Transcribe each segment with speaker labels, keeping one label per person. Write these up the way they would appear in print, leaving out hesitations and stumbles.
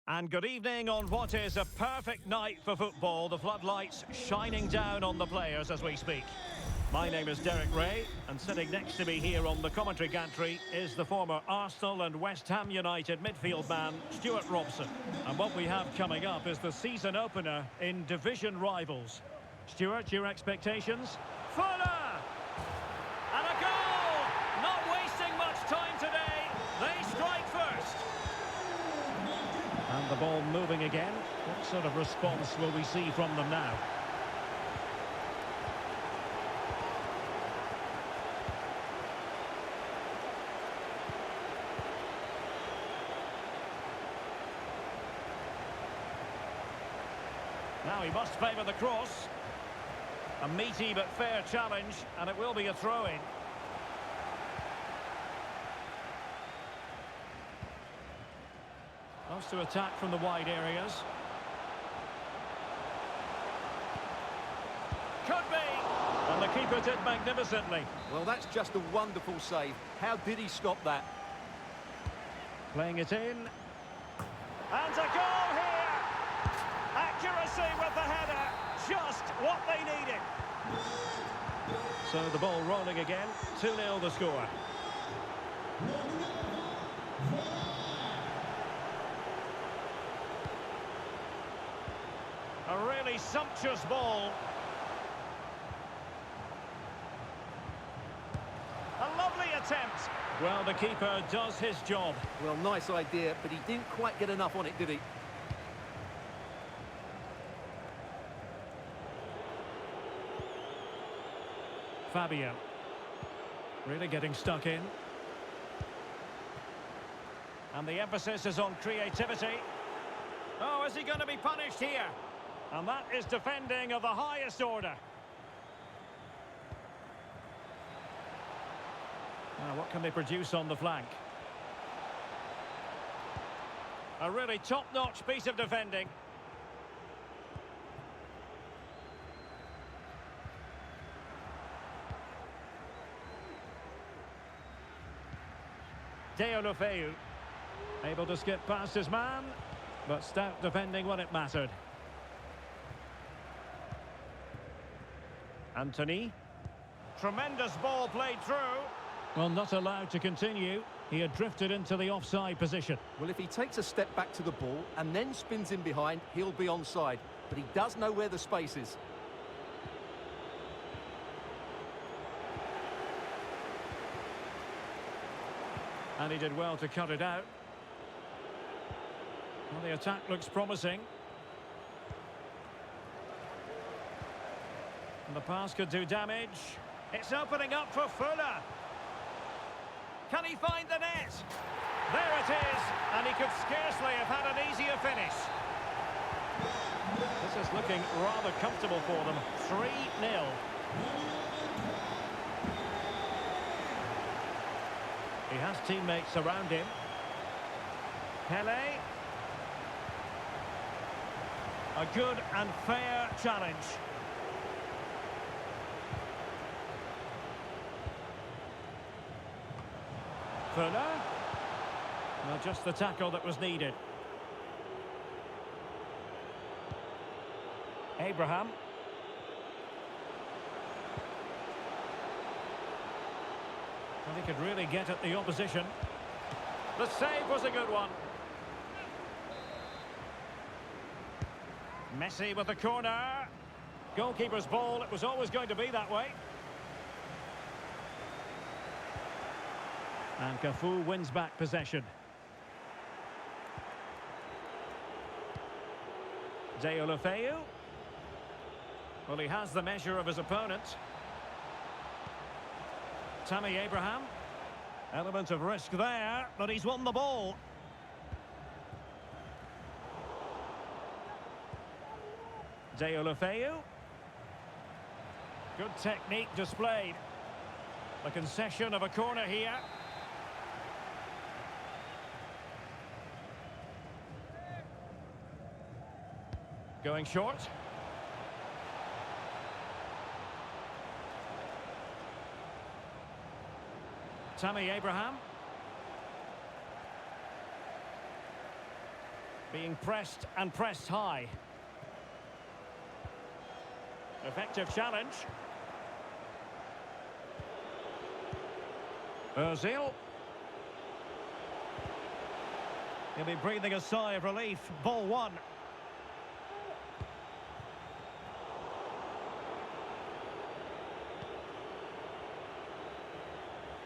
Speaker 1: And good evening on what is a perfect night for football. The floodlights shining down on the players as we speak. My name is Derek Ray, and sitting next to me here on the commentary gantry is the former Arsenal and West Ham United midfield man, Stuart Robson. And what we have coming up is the season opener in division rivals. Stuart, your expectations? Fuller! And a goal! Not wasting much time today. They strike first. And the ball moving again. What sort of response will we see from them now? Now he must favour the cross. A meaty but fair challenge, and it will be a throw-in. Loves to attack from the wide areas. Could be! And the keeper did magnificently.
Speaker 2: Well, that's just a wonderful save. How did he stop that?
Speaker 1: Playing it in. And a goal here! Accuracy with the header. Just what they needed. So the ball rolling again. 2-0 the score. A really sumptuous ball. A lovely attempt. Well, the keeper does his job.
Speaker 2: Well, nice idea, but he didn't quite get enough on it, did he?
Speaker 1: Fabio. Really getting stuck in. And the emphasis is on creativity. Oh, is he going to be punished here? And that is defending of the highest order. Now, what can they produce on the flank? A really top-notch piece of defending. Deulofeu, able to skip past his man, but stout defending when it mattered. Anthony. Tremendous ball played through. Well, not allowed to continue. He had drifted into the offside position.
Speaker 2: Well, if he takes a step back to the ball and then spins in behind, he'll be onside. But he does know where the space is.
Speaker 1: And he did well to cut it out. Well, the attack looks promising. And the pass could do damage. It's opening up for Fuller. Can he find the net? There it is. And he could scarcely have had an easier finish. This is looking rather comfortable for them. 3-0. He has teammates around him. Pele. A good and fair challenge. Fuller. Well, just the tackle that was needed. Abraham. Well, he could really get at the opposition. The save was a good one. Messi with the corner. Goalkeeper's ball, it was always going to be that way. And Cafu wins back possession. Deulofeu. Well, he has the measure of his opponent. Tammy Abraham. Element of risk there, but he's won the ball. Deulofeu. Good technique displayed. The concession of a corner here. Going short. Tammy Abraham. Being pressed and pressed high. Effective challenge. Ozil. He'll be breathing a sigh of relief. Ball one.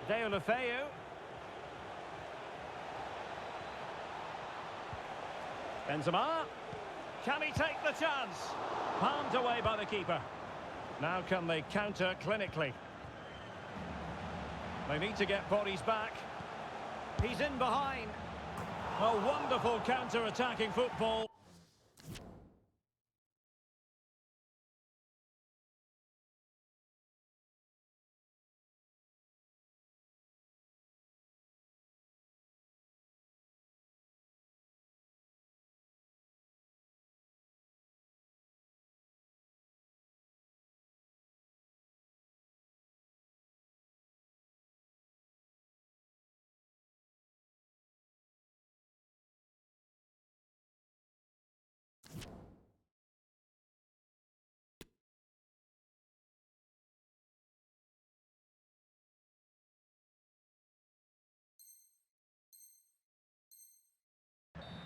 Speaker 1: Deulofeu. Benzema. Can he take the chance? Palmed away by the keeper. Now can they counter clinically? They need to get bodies back. He's in behind. A wonderful counter-attacking football.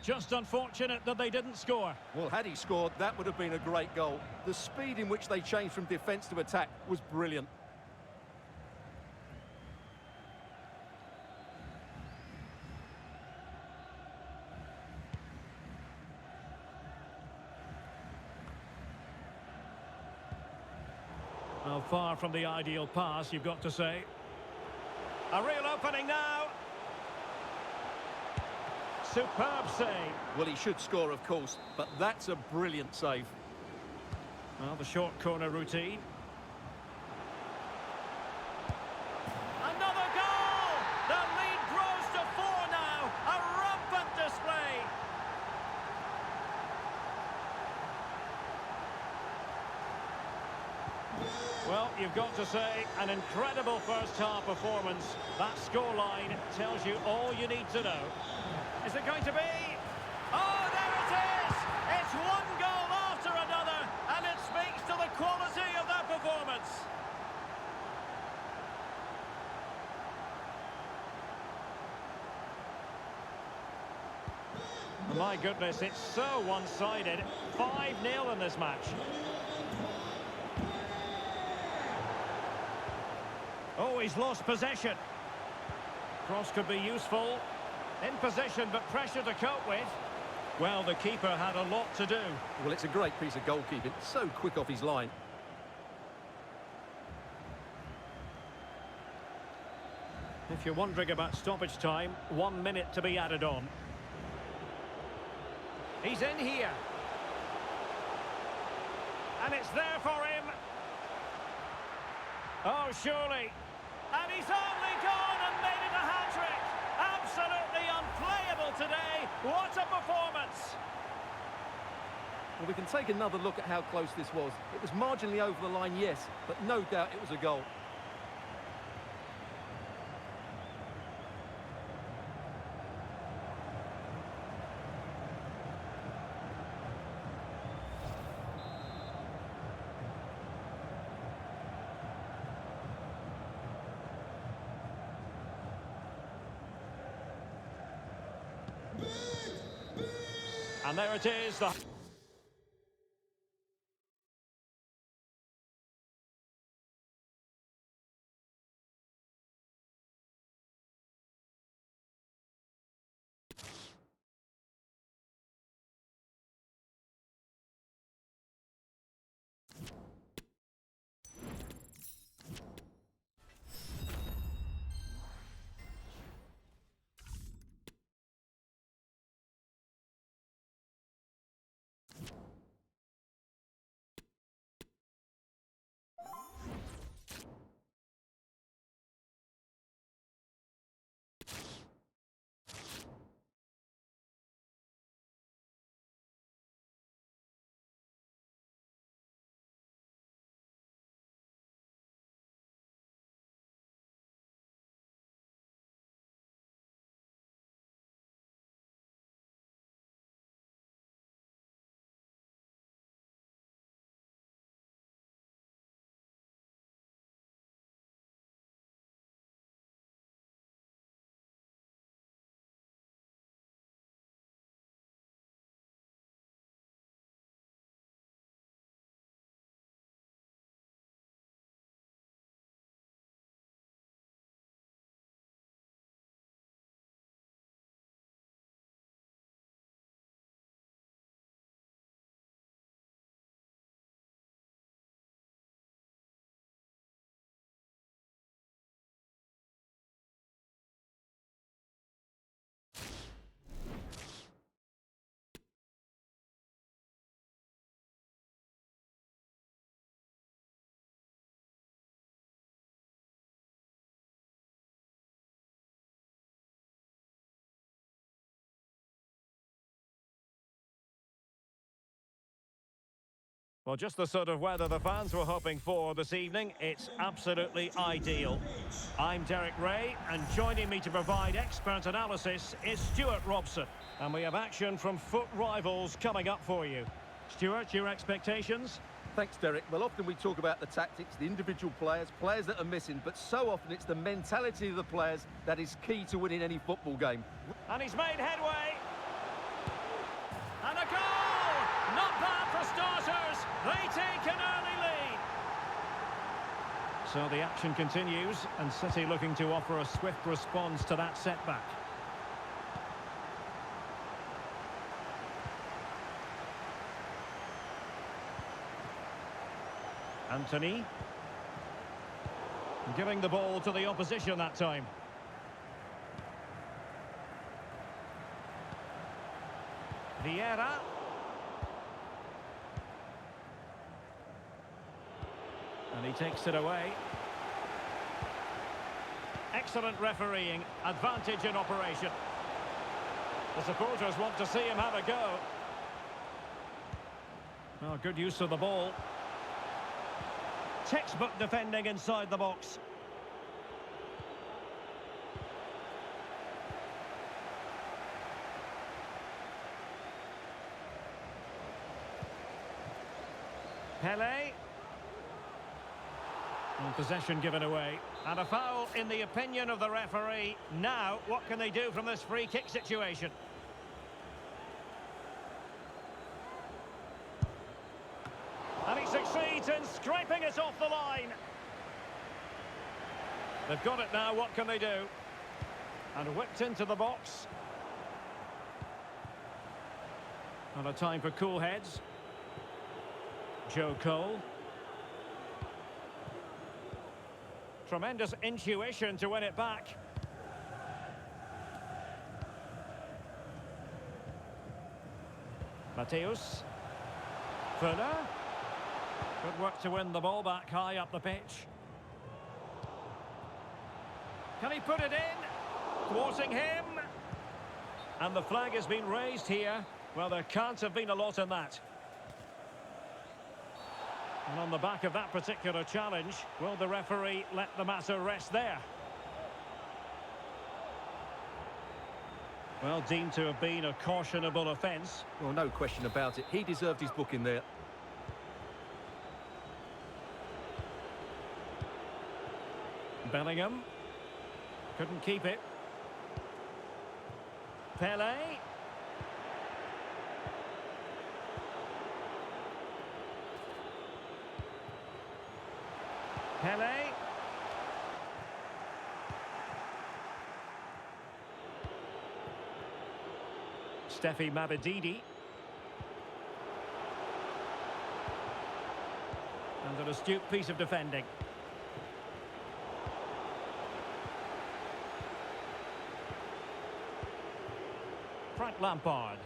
Speaker 1: Just unfortunate that they didn't score.
Speaker 2: Well, had he scored, that would have been a great goal. The speed in which they changed from defence to attack was brilliant.
Speaker 1: Well, far from the ideal pass, you've got to say. A real opening now. Superb save.
Speaker 2: Well, he should score, of course, but that's a brilliant save.
Speaker 1: Well, the short corner routine. Another goal! The lead grows to 4 now. A rampant display. Well, you've got to say, an incredible first-half performance. That scoreline tells you all you need to know. Is it going to be? Oh, there it is! It's one goal after another, and it speaks to the quality of their performance. My goodness, it's so one-sided. 5-0 in this match. Oh, he's lost possession. Cross could be useful. In position, but pressure to cope with. Well, the keeper had a lot to do.
Speaker 2: Well, it's a great piece of goalkeeping. So quick off his line.
Speaker 1: If you're wondering about stoppage time, 1 minute to be added on. He's in here. And it's there for him. Oh, surely. And he's only gone and made it a hat-trick. Absolutely unplayable today. What a performance.
Speaker 2: Well, we can take another look at how close this was. It was marginally over the line, yes, but no doubt it was a goal.
Speaker 1: And there it is. Well, just the sort of weather the fans were hoping for this evening. It's absolutely ideal. I'm Derek Ray, and joining me to provide expert analysis is Stuart Robson. And we have action from foot rivals coming up for you. Stuart, your expectations?
Speaker 2: Thanks, Derek. Well, often we talk about the tactics, the individual players that are missing, but so often it's the mentality of the players that is key to winning any football game.
Speaker 1: And he's made headway. And a goal! Not bad for starters. They take an early lead. So the action continues, and City looking to offer a swift response to that setback. Anthony. Giving the ball to the opposition that time. Vieira. And he takes it away. Excellent refereeing. Advantage in operation. The supporters want to see him have a go. Oh, good use of the ball. Textbook defending inside the box. Pele. And possession given away. And a foul in the opinion of the referee. Now, what can they do from this free kick situation? And he succeeds in scraping it off the line. They've got it now, what can they do? And whipped into the box. And a time for cool heads. Joe Cole. Tremendous intuition to win it back. Mateus. Fuller. Good work to win the ball back high up the pitch. Can he put it in? Thwarting him. And the flag has been raised here. Well, there can't have been a lot in that. And on the back of that particular challenge, will the referee let the matter rest there? Well, deemed to have been a cautionable offence.
Speaker 2: Well, no question about it. He deserved his booking there.
Speaker 1: Bellingham. Couldn't keep it. Pele. Pele. Steffi Mabadidi. And an astute piece of defending. Frank Lampard.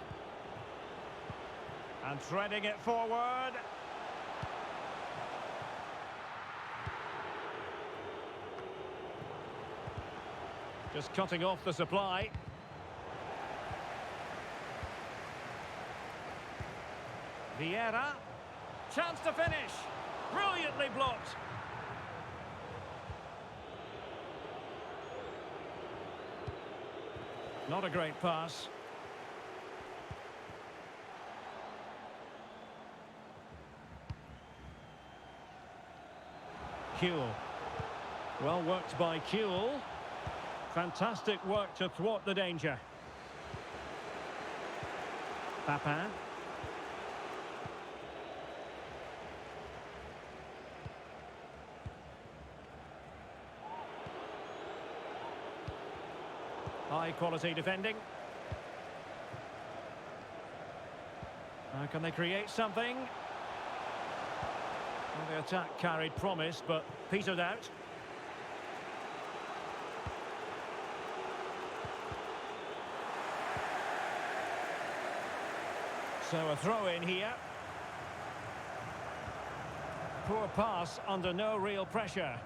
Speaker 1: And threading it forward. Just cutting off the supply. Vieira. Chance to finish. Brilliantly blocked. Not a great pass. Kuhl. Well worked by Kuhl. Fantastic work to thwart the danger. Papin. High quality defending. Now can they create something? Well, the attack carried promise, but petered out. So a throw in here. Poor pass under no real pressure.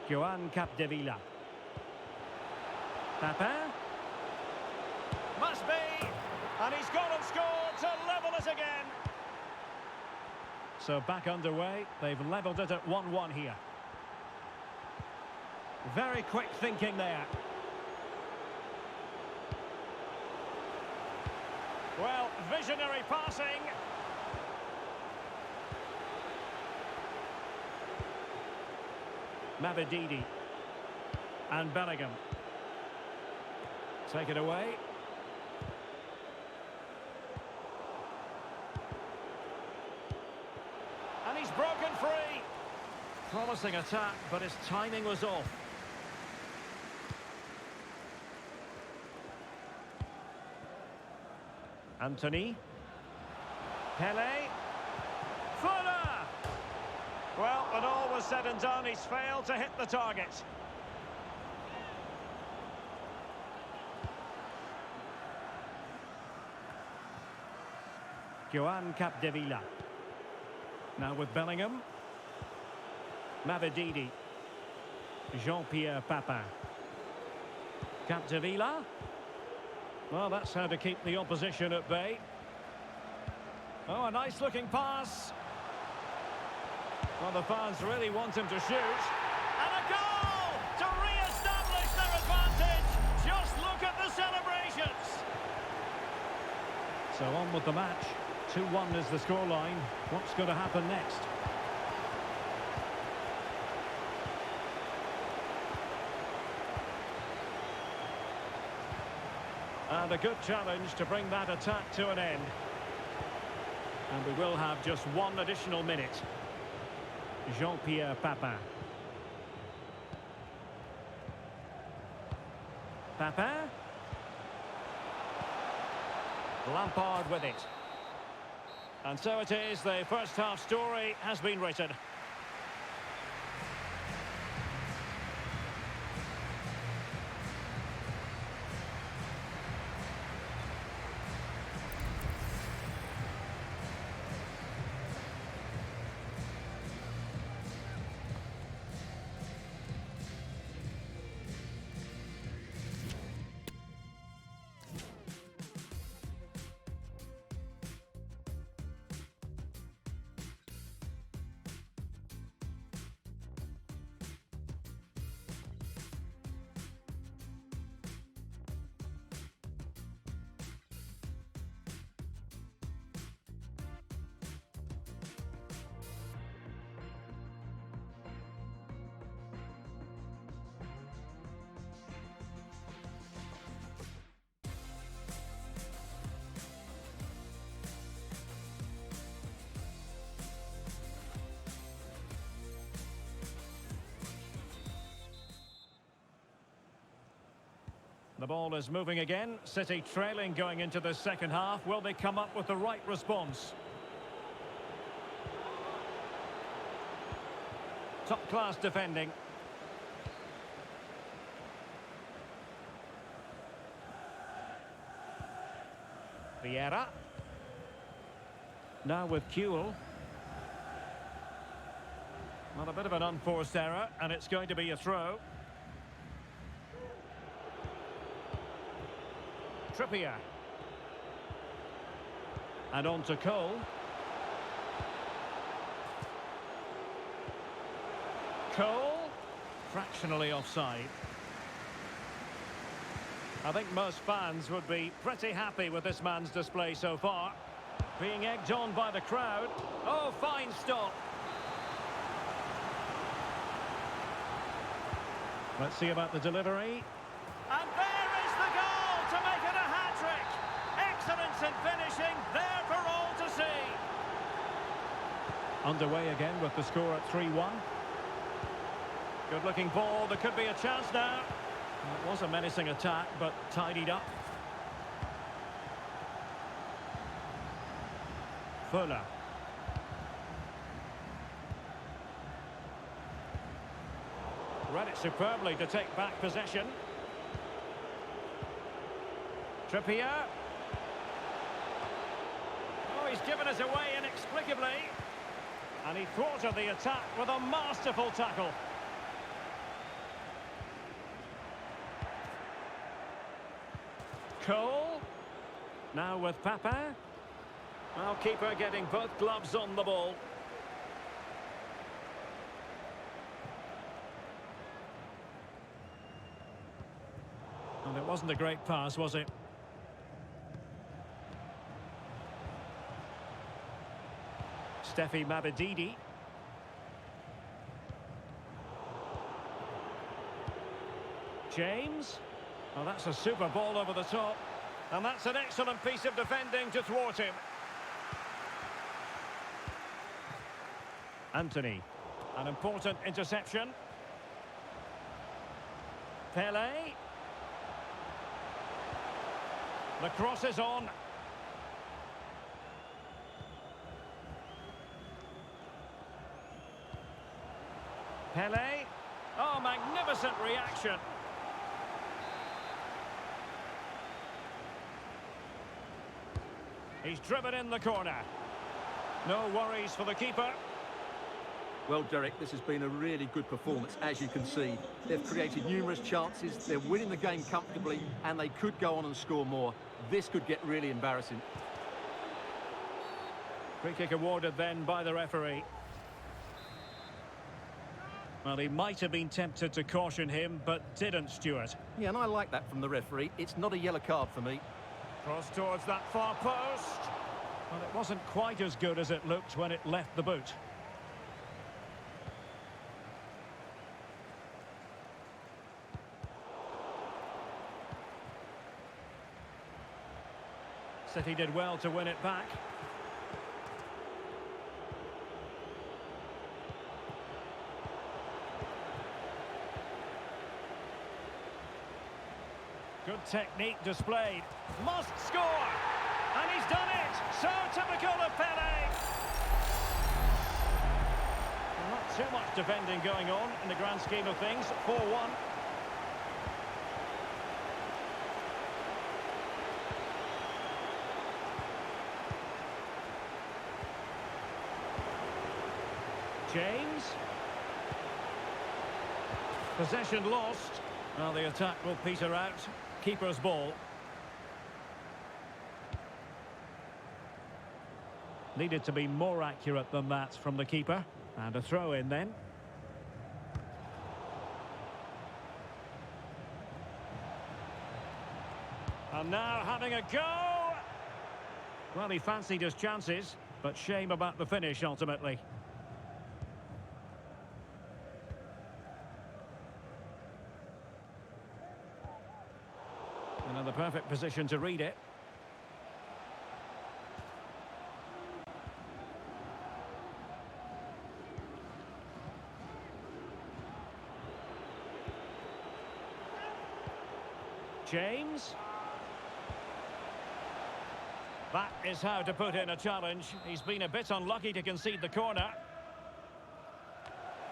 Speaker 1: Joan Capdevila. Papin. Must be. And he's gone and scored to level it again. So back underway. They've levelled it at 1-1 here. Very quick thinking there. Well, visionary passing. Mavididi. And Bellingham. Take it away. And he's broken free. Promising attack, but his timing was off. Anthony. Pele. Fuller! Well, when all was said and done, he's failed to hit the target. Joan Capdevila. Now with Bellingham. Mavididi. Jean-Pierre Papin. Capdevila. Well, that's how to keep the opposition at bay. Oh, a nice looking pass. Well, the fans really want him to shoot. And a goal to re-establish their advantage. Just look at the celebrations. So on with the match. 2-1 is the scoreline. What's going to happen next? And a good challenge to bring that attack to an end. And we will have just one additional minute. Jean-Pierre Papin. Papin. Lampard with it. And so it is, the first half story has been written. The ball is moving again. City trailing going into the second half. Will they come up with the right response? Top-class defending. Vieira. Now with Kuhl. Well, a bit of an unforced error, and it's going to be a throw. Trippier. And on to Cole. Cole. Fractionally offside. I think most fans would be pretty happy with this man's display so far. Being egged on by the crowd. Oh, fine stop. Let's see about the delivery. And there is the goal to make it a hat-trick. Excellence in finishing, there for all to see. Underway again with the score at 3-1. Good-looking ball, there could be a chance now. It was a menacing attack, but tidied up. Fuller. Read it superbly to take back possession. Trippier. Oh, he's given us away inexplicably. And he thwarted the attack with a masterful tackle. Cole. Now with Papa. Well, keeper getting both gloves on the ball. And it wasn't a great pass, was it? Steffi Mabadidi. James. Well, that's a super ball over the top. And that's an excellent piece of defending to thwart him. Anthony. An important interception. Pele. The cross is on. Pele. Oh, magnificent reaction. He's driven in the corner. No worries for the keeper.
Speaker 2: Well, Derek, this has been a really good performance, as you can see. They've created numerous chances, they're winning the game comfortably, and they could go on and score more. This could get really embarrassing.
Speaker 1: Free kick awarded then by the referee. Well, he might have been tempted to caution him, but didn't, Stuart.
Speaker 2: Yeah, and I like that from the referee. It's not a yellow card for me.
Speaker 1: Cross towards that far post. Well, it wasn't quite as good as it looked when it left the boot. City did well to win it back. Good technique displayed. Must score! And he's done it! So typical of Pele! Well, not too much defending going on in the grand scheme of things. 4-1. James. Possession lost. Well, the attack will peter out. Keeper's ball. Needed to be more accurate than that from the keeper. And a throw in then. And now having a go. Well, he fancied his chances, but shame about the finish ultimately. And in the perfect position to read it. James. That is how to put in a challenge. He's been a bit unlucky to concede the corner.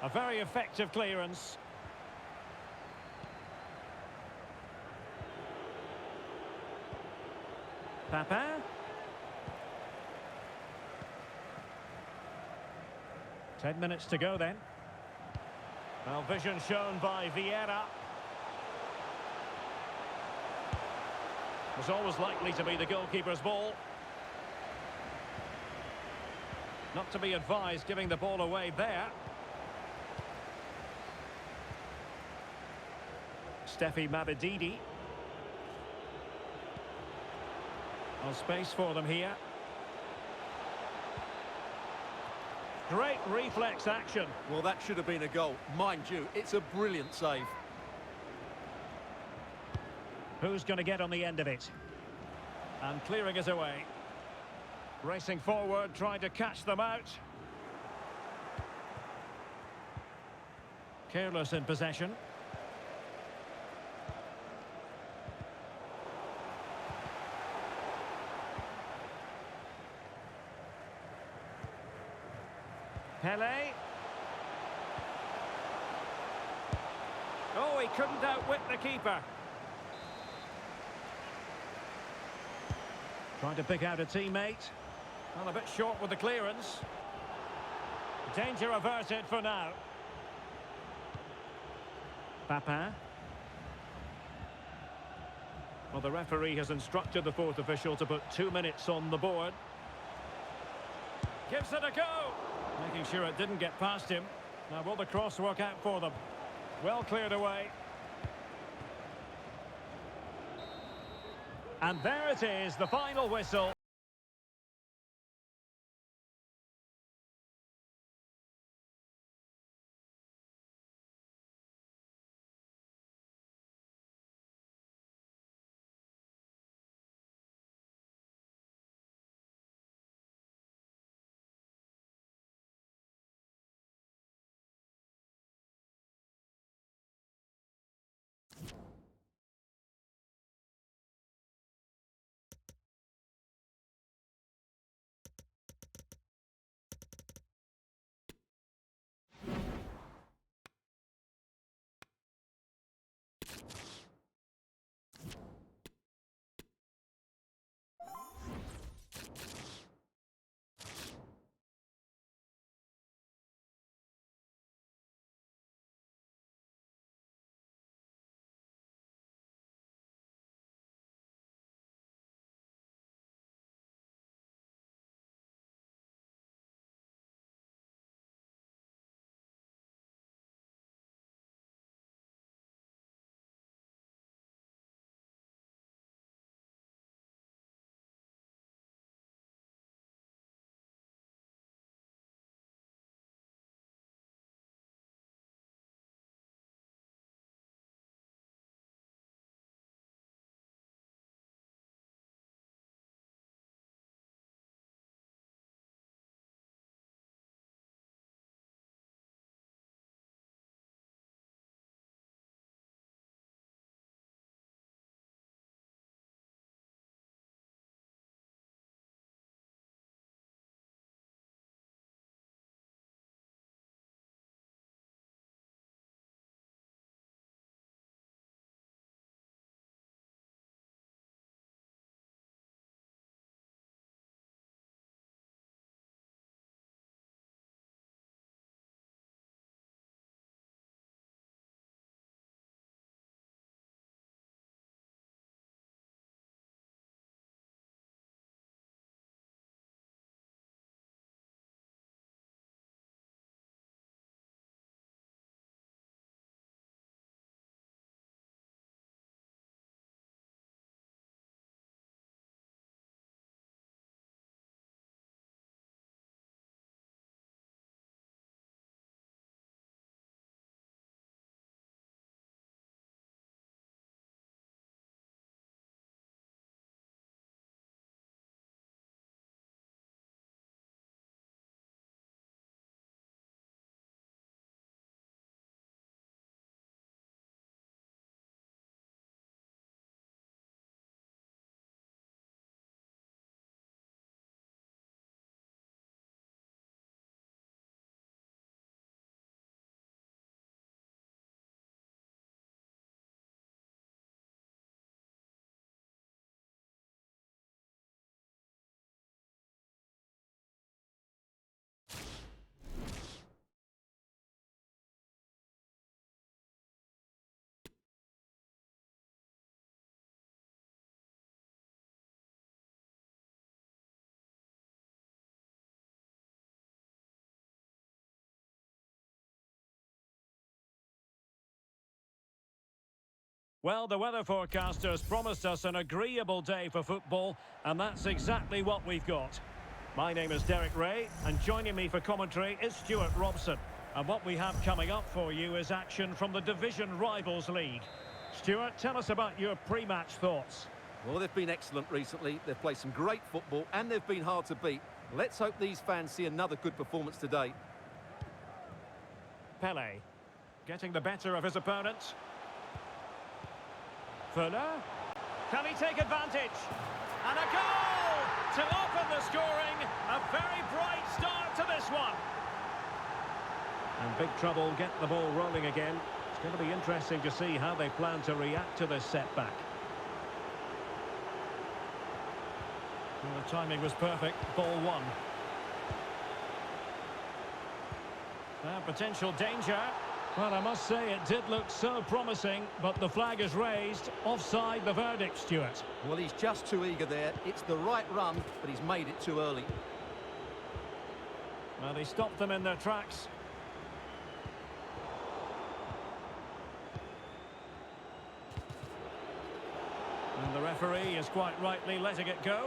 Speaker 1: A very effective clearance. Papa. Ten minutes to go then. Well, vision shown by Vieira. Was always likely to be the goalkeeper's ball. Not to be advised giving the ball away there. Steffi Mabadidi. Well, space for them here. Great reflex action.
Speaker 2: Well, that should have been a goal. Mind you, it's a brilliant save.
Speaker 1: Who's going to get on the end of it? And clearing it away. Racing forward, trying to catch them out. Careless in possession. Pele. Oh, he couldn't outwit the keeper. Trying to pick out a teammate. Well, a bit short with the clearance. Danger averted for now. Papa. Well, the referee has instructed the fourth official to put 2 minutes on the board. Gives it a go. Making sure it didn't get past him. Now, will the cross work out for them? Well cleared away. And there it is, the final whistle. Well, the weather forecasters promised us an agreeable day for football, and that's exactly what we've got. My name is Derek Ray, and joining me for commentary is Stuart Robson. And what we have coming up for you is action from the Division Rivals League. Stuart, tell us about your pre-match thoughts.
Speaker 2: Well, they've been excellent recently. They've played some great football, and they've been hard to beat. Let's hope these fans see another good performance today.
Speaker 1: Pele, getting the better of his opponent. Fuller, can he take advantage? And a goal to open the scoring. A very bright start to this one. And big trouble, get the ball rolling again. It's going to be interesting to see how they plan to react to this setback. Well, the timing was perfect. Ball one. Now potential danger. Well, I must say it did look so promising, but the flag is raised. Offside the verdict, Stuart.
Speaker 2: Well, he's just too eager there. It's the right run, but he's made it too early.
Speaker 1: Well, he stopped them in their tracks. And the referee is quite rightly letting it go.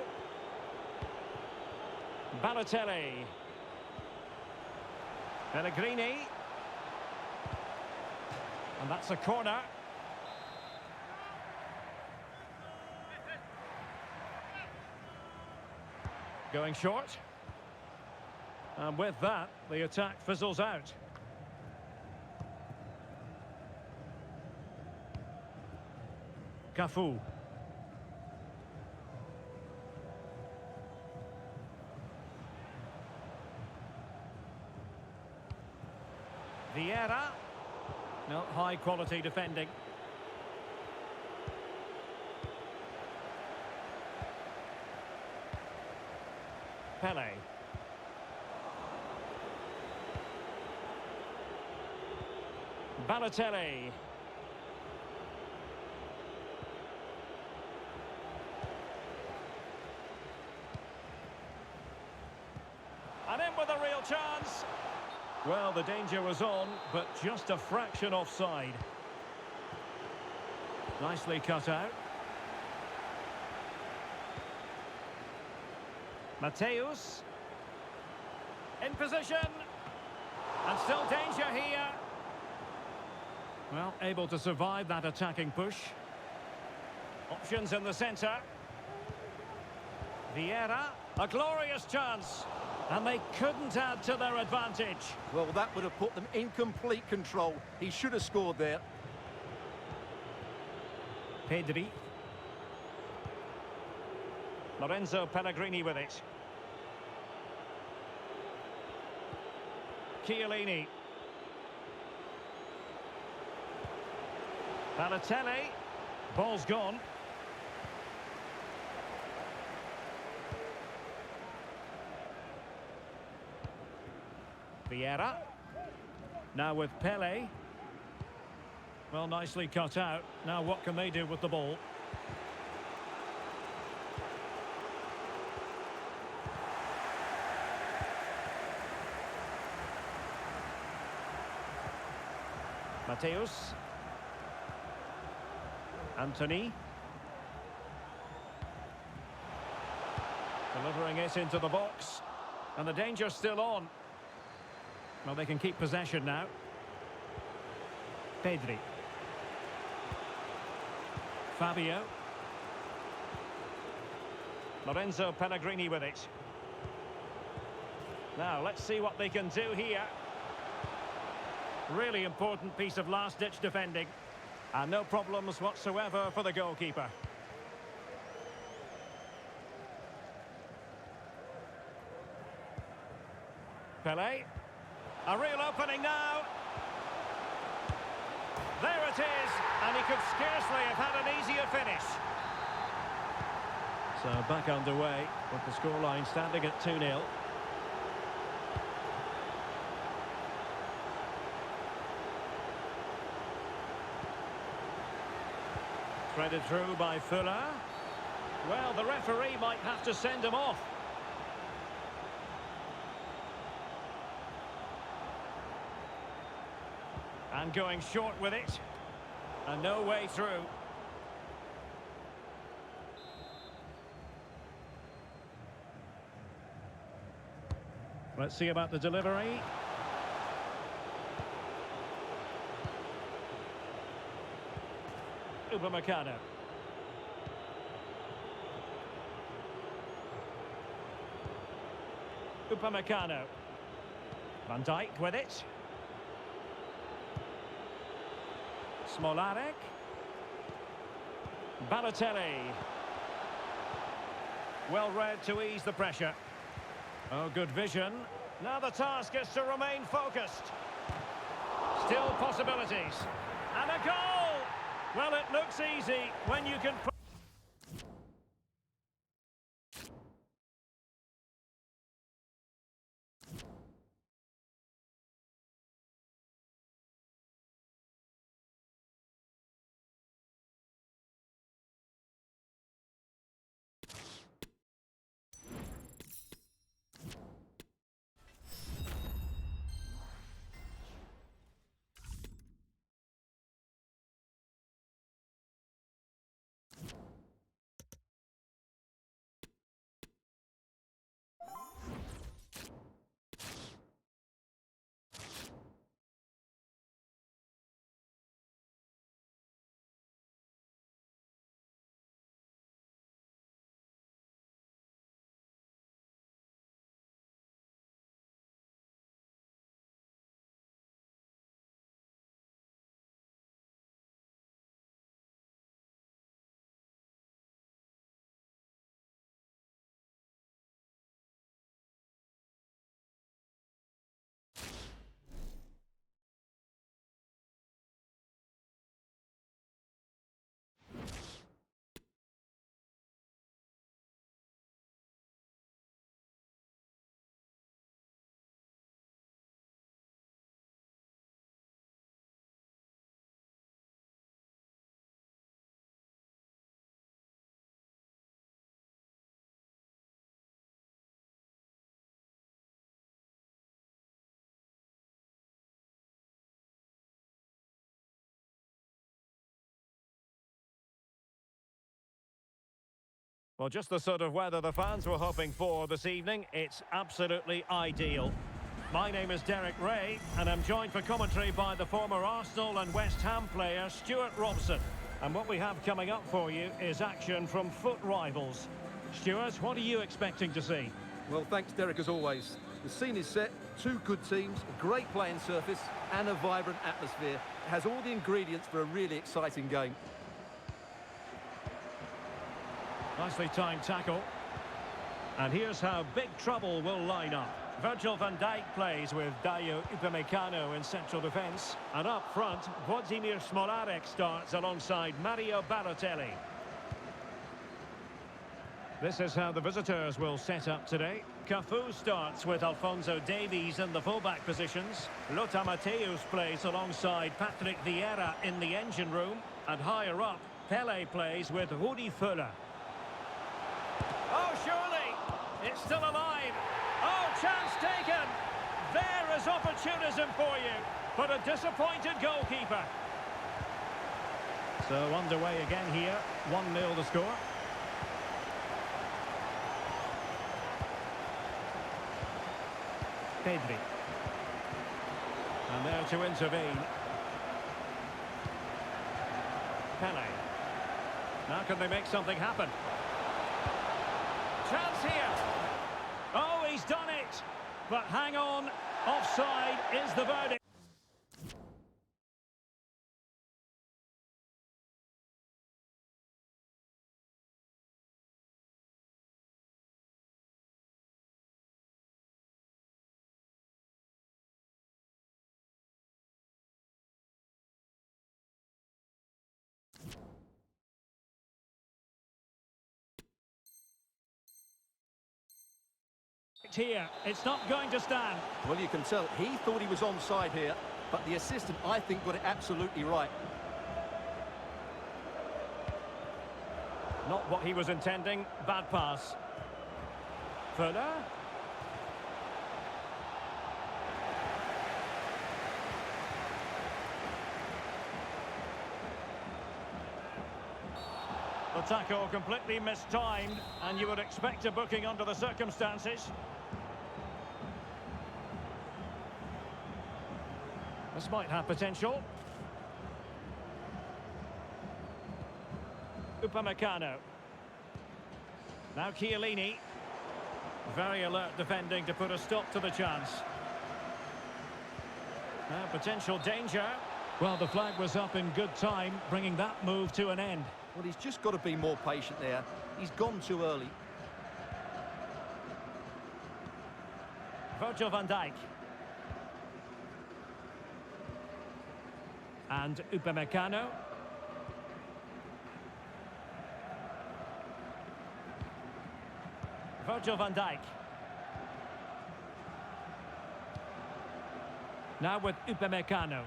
Speaker 1: Balotelli. Pellegrini. And that's a corner. Going short. And with that, the attack fizzles out. Cafu. Vieira. No, high quality defending. Pele. Balotelli. And in with a real chance. Well, the danger was on, but just a fraction offside. Nicely cut out. Mateus. In position. And still danger here. Well, able to survive that attacking push. Options in the centre. Vieira. A glorious chance. And they couldn't add to their advantage.
Speaker 2: Well, that would have put them in complete control. He should have scored there.
Speaker 1: Pedri. Lorenzo Pellegrini with it. Chiellini. Balotelli. Ball's gone. Vieira. Now with Pele. Well, nicely cut out. Now what can they do with the ball? Mateus. Anthony. Delivering it into the box. And the danger's still on. Well, they can keep possession now. Pedri. Fabio. Lorenzo Pellegrini with it. Now, let's see what they can do here. Really important piece of last-ditch defending. And no problems whatsoever for the goalkeeper. Pele. A real opening now. There it is. And he could scarcely have had an easier finish. So back underway with the scoreline standing at 2-0. Threaded through by Fuller. Well, the referee might have to send him off. And going short with it. And no way through. Let's see about the delivery. Upamecano. Upamecano. Van Dijk with it. Smolarek. Balotelli. Well read to ease the pressure. Oh, good vision. Now the task is to remain focused. Still possibilities. And a goal! Well, it looks easy when you can put Well, just the sort of weather the fans were hoping for this evening. It's absolutely ideal. My name is Derek Ray, and I'm joined for commentary by the former Arsenal and West Ham player Stuart Robson. And what we have coming up for you is action from foot rivals. Stuart, what are you expecting to see?
Speaker 2: Well, thanks, Derek, as always. The scene is set, two good teams, a great playing surface, and a vibrant atmosphere. It has all the ingredients for a really exciting game.
Speaker 1: Nicely timed tackle. And here's how Big Trouble will line up. Virgil van Dijk plays with Dayo Upamecano in central defence. And up front, Włodzimierz Smolarek starts alongside Mario Balotelli. This is how the visitors will set up today. Cafu starts with Alphonso Davies in the fullback positions. Lothar Matthäus plays alongside Patrick Vieira in the engine room. And higher up, Pele plays with Rudi Völler. Oh, surely! It's still alive! Oh, chance taken! There is opportunism for you, but a disappointed goalkeeper. So underway again here, 1-0 the score. Pedri. And there to intervene. Pele. Now can they make something happen? Chance here. Oh, he's done it. But hang on. Offside is the verdict. Here, it's not going to stand.
Speaker 2: Well, you can tell he thought he was onside here, but the assistant, I think, got it absolutely right.
Speaker 1: Not what he was intending. Bad pass. Völler. The tackle completely mistimed, and you would expect a booking under the circumstances. This might have potential. Upamecano. Now Chiellini. Very alert defending to put a stop to the chance. Now potential danger. Well, the flag was up in good time, bringing that move to an end.
Speaker 2: Well, he's just got to be more patient there. He's gone too early.
Speaker 1: Virgil van Dijk. And Upamecano. Virgil van Dijk. Now with Upamecano.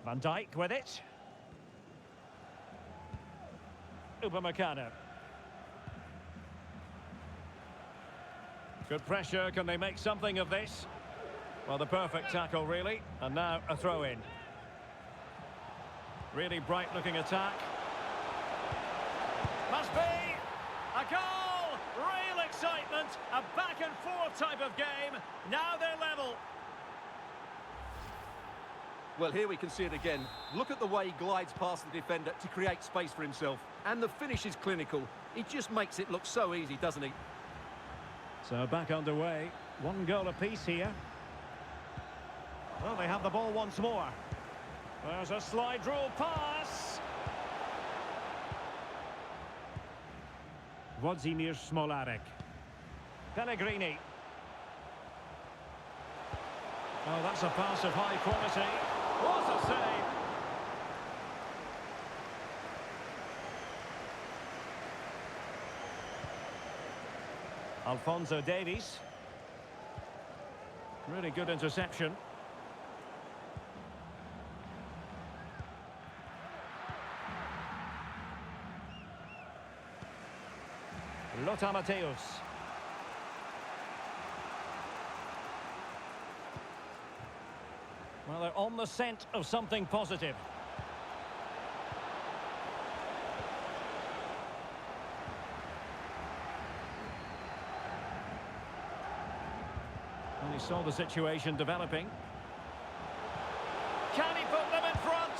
Speaker 1: Van Dijk with it. Upamecano. Good pressure. Can they make something of this? Well, the perfect tackle, really. And now a throw-in. Really bright-looking attack. Must be a goal! Real excitement. A back-and-forth type of game. Now they're level.
Speaker 2: Well, here we can see it again. Look at the way he glides past the defender to create space for himself. And the finish is clinical. He just makes it look so easy, doesn't he?
Speaker 1: So back underway. 1 goal apiece here. Well, they have the ball once more. There's a slide rule pass. Włodzimierz Smolarek. Pellegrini. Oh, that's a pass of high quality. What a save! Alphonso Davies. Really good interception. Lothar Matthäus. Well, they're on the scent of something positive. saw the situation developing. Can he put them in front?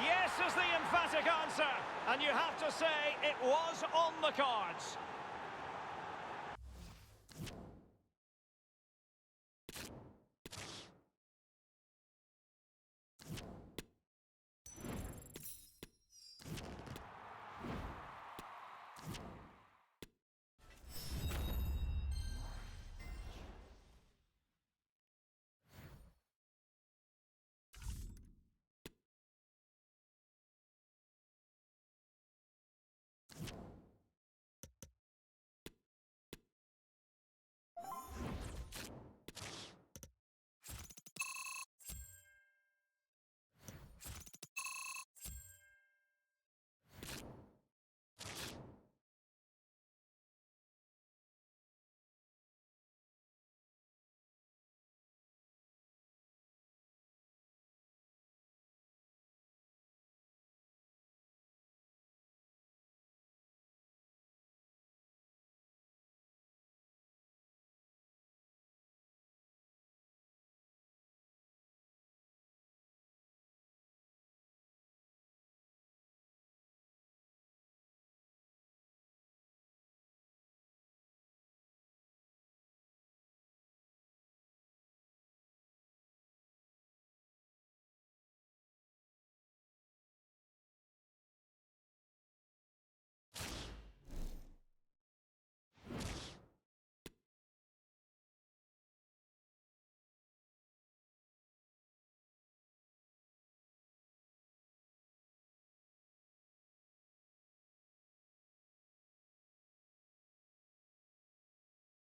Speaker 1: Yes is the emphatic answer. And you have to say it was on the cards.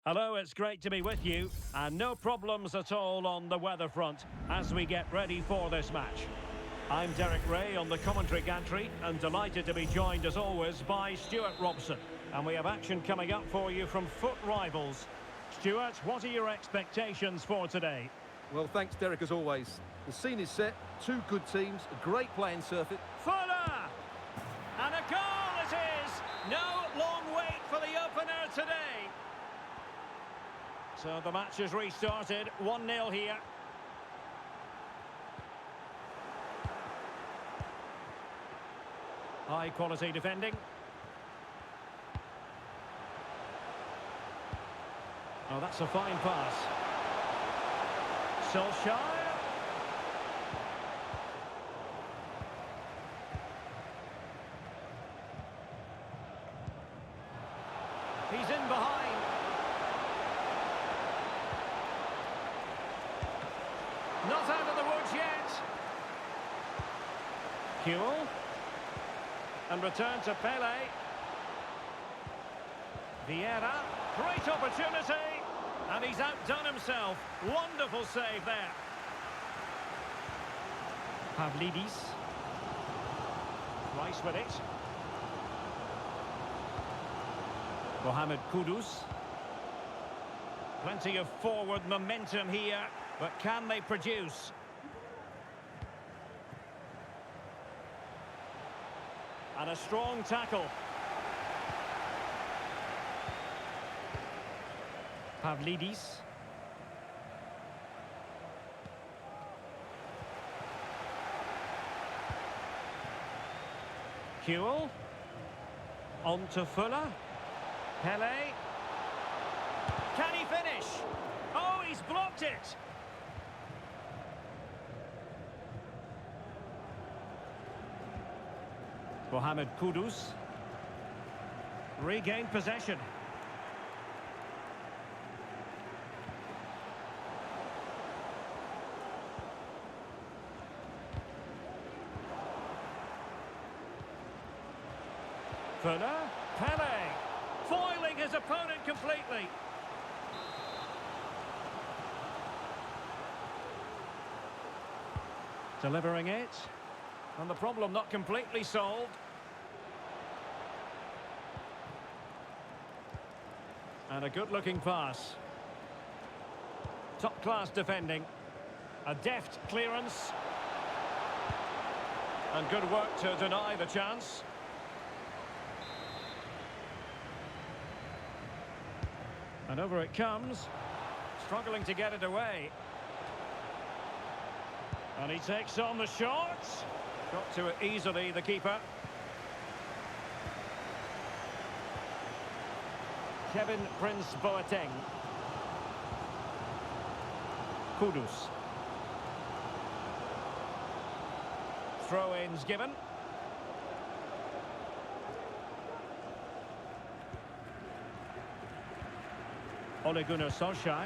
Speaker 1: Hello, it's great to be with you, and no problems at all on the weather front as we get ready for this match. I'm Derek Ray on the commentary gantry, and delighted to be joined as always by Stuart Robson. And we have action coming up for you from foot rivals. Stuart, what are your expectations for today?
Speaker 2: Well, thanks, Derek, as always. The scene is set, two good teams, a great playing surface.
Speaker 1: Fuller! And a goal it is! No long wait for the opener today. So the match has restarted, 1-0 here. High quality defending. Oh, that's a fine pass. Solskjaer. He's in behind. Not out of the woods yet. Huel. And return to Pele. Vieira. Great opportunity. And he's outdone himself. Wonderful save there. Pavlidis. Rice with it. Mohamed Kudus. Plenty of forward momentum here, but can they produce? And a strong tackle. Pavlidis. Huel. On to Fuller. Pele. Can he finish? Oh, he's blocked it. Mohamed Kudus. Regained possession. Fuller. Pele. Foiling his opponent completely. Delivering it. And the problem not completely solved. And a good-looking pass. Top-class defending. A deft clearance. And good work to deny the chance. And over it comes. struggling to get it away. And he takes on the shot. Got to it easily, the keeper. Kevin Prince Boateng. Kudus. Throw-ins given. Ole Gunnar Solskjaer.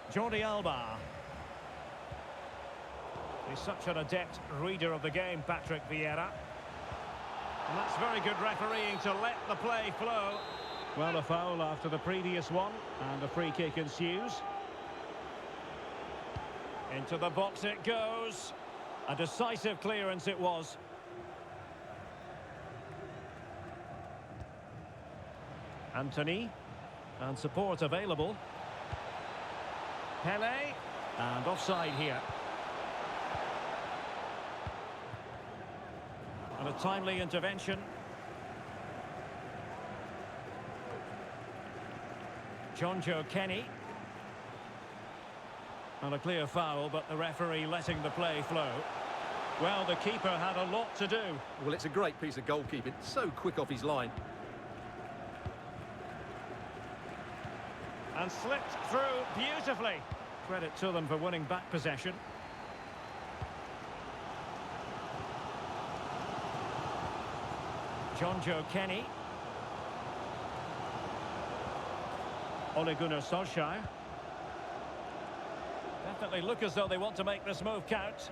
Speaker 1: Jordi Alba. He's such an adept reader of the game, Patrick Vieira. And that's very good refereeing to let the play flow. Well, a foul after the previous one, and a free kick ensues. Into the box it goes. A decisive clearance it was. Anthony. And support available. Pele. And offside here. And a timely intervention. Jonjo Kenny. And a clear foul, but the referee letting the play flow. Well, the keeper had a lot to do.
Speaker 2: Well, it's a great piece of goalkeeping. So quick off his line.
Speaker 1: And slipped through beautifully. Credit to them for winning back possession. Jonjo Kenny. Ole Gunnar Solskjaer. Definitely look as though they want to make this move count.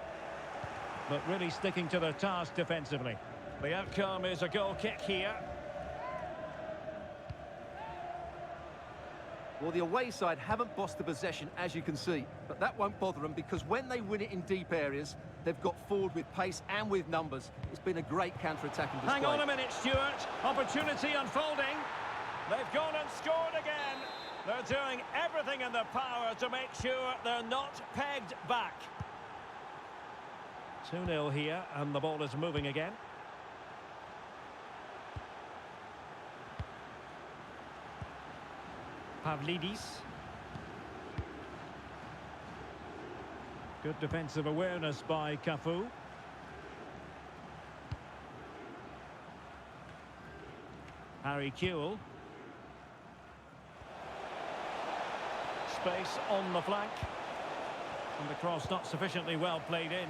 Speaker 1: But really sticking to their task defensively. The outcome is a goal kick here.
Speaker 2: Well, the away side haven't bossed the possession, as you can see. But that won't bother them, because when they win it in deep areas, they've got forward with pace and with numbers. It's been a great counter-attacking display.
Speaker 1: Hang on a minute, Stuart. Opportunity unfolding. They've gone and scored again. They're doing everything in their power to make sure they're not pegged back. 2-0 here, and the ball is moving again. Pavlidis. Good defensive awareness by Cafu. Harry Kewell. Space on the flank. And the cross not sufficiently well played in.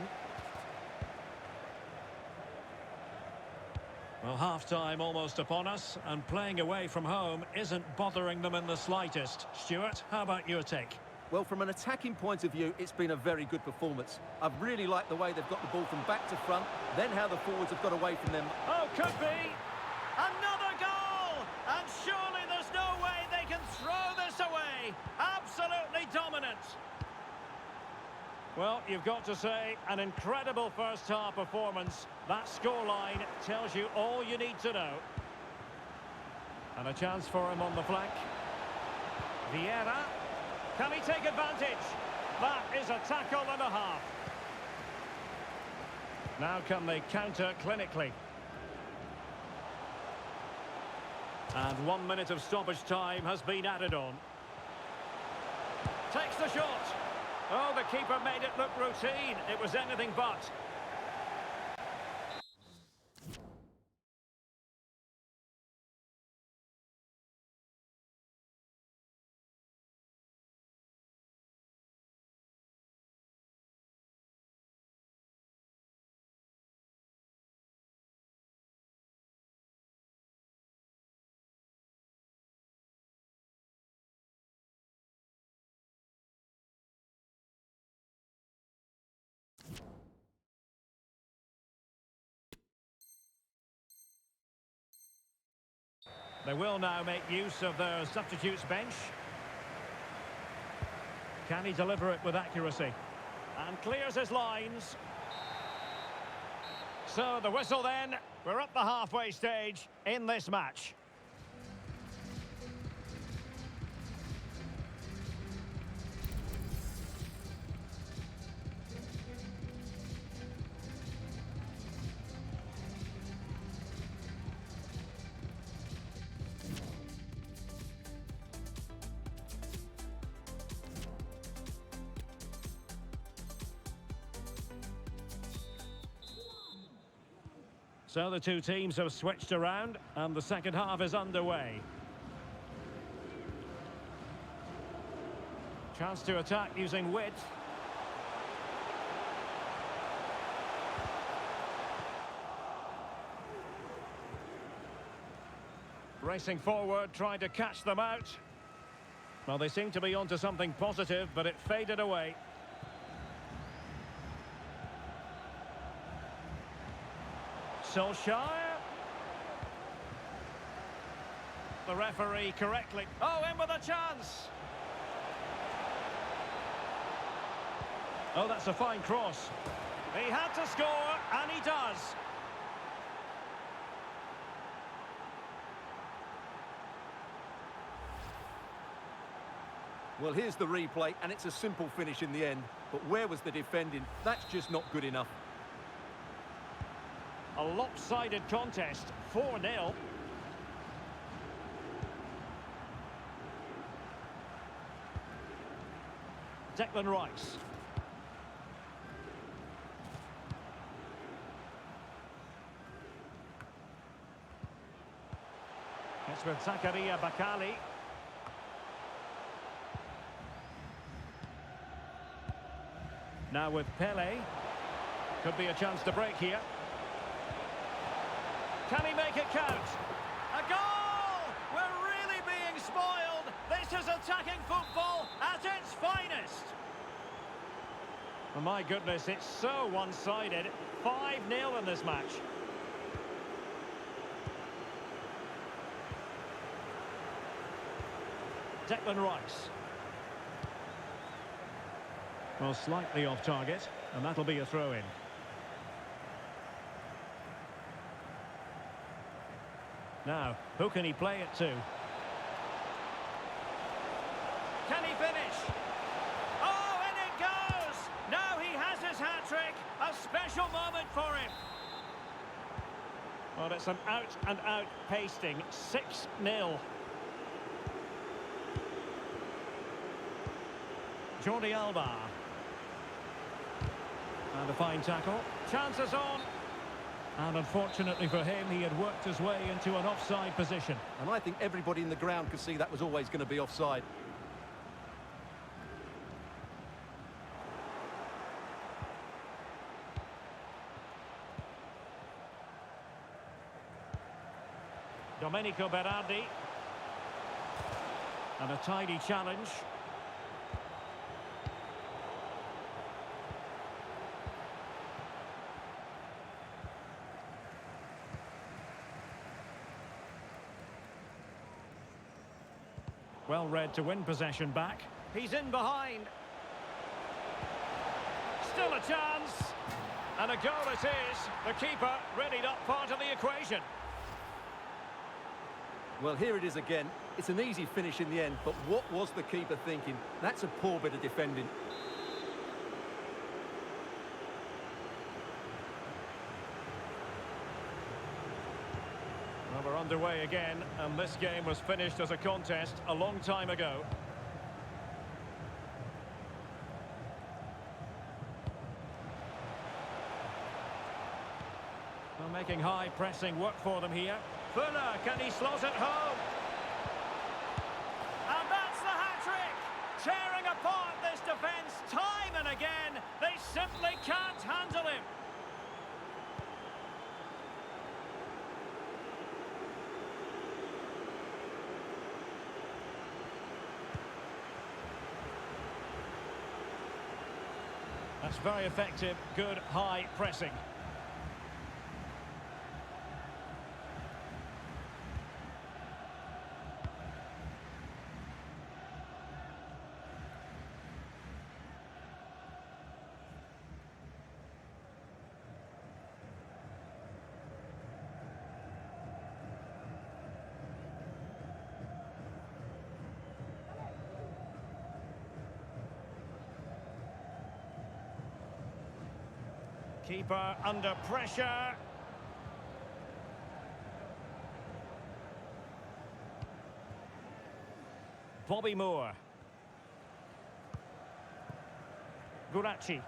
Speaker 1: Well, half-time almost upon us, and playing away from home isn't bothering them in the slightest. Stuart, how about your take?
Speaker 2: Well, from an attacking point of view, it's been a very good performance. I've really liked the way they've got the ball from back to front, then how the forwards have got away from them.
Speaker 1: Oh, could be! Another goal! And surely there's no way they can throw this away! Absolutely dominant! Well, you've got to say, an incredible first-half performance. That scoreline tells you all you need to know. And a chance for him on the flank. Vieira. Can he take advantage? That is a tackle and a half. Now can they counter clinically? And 1 minute of stoppage time has been added on. Takes the shot. Oh, the keeper made it look routine. It was anything but. They will now make use of their substitutes bench. Can he deliver it with accuracy? And clears his lines. So the whistle then. We're up the halfway stage in this match. So the two teams have switched around and the second half is underway. Chance to attack using width. Racing forward, trying to catch them out. Well, they seem to be onto something positive, but it faded away. Solskjaer. The referee correctly. Oh, in with a chance. Oh, that's a fine cross. He had to score, and he does.
Speaker 2: Well, here's the replay, and it's a simple finish in the end. But where was the defending? That's just not good enough.
Speaker 1: A lopsided contest, 4-0. Declan Rice. It's with Zakaria Bakali. Now with Pele. Could be a chance to break here. Can he make it count? A goal! We're really being spoiled. This is attacking football at its finest. Oh my goodness, it's so one-sided. 5-0 in this match. Declan Rice. Well, slightly off target, and that'll be a throw-in. Now, who can he play it to? Can he finish? Oh, and it goes! Now he has his hat-trick. A special moment for him. Well, it's an out-and-out pasting. 6-0. Jordi Alba. And a fine tackle. Chances on. And unfortunately for him, he had worked his way into an offside position.
Speaker 2: And I think everybody in the ground could see that was always going to be offside.
Speaker 1: Domenico Berardi. And a tidy challenge. Well read to win possession back. He's in behind. Still a chance. And a goal it is. The keeper really not part of the equation.
Speaker 2: Well, here it is again. It's an easy finish in the end, but what was the keeper thinking? That's a poor bit of defending.
Speaker 1: Well, we're underway again, and this game was finished as a contest a long time ago. Well, making high pressing work for them here. Fuller, can he slot it home? And that's the hat-trick! Tearing apart this defence time and again. They simply can't handle him. That's very effective, good high pressing. Keeper under pressure. Bobby Moore. Guracci.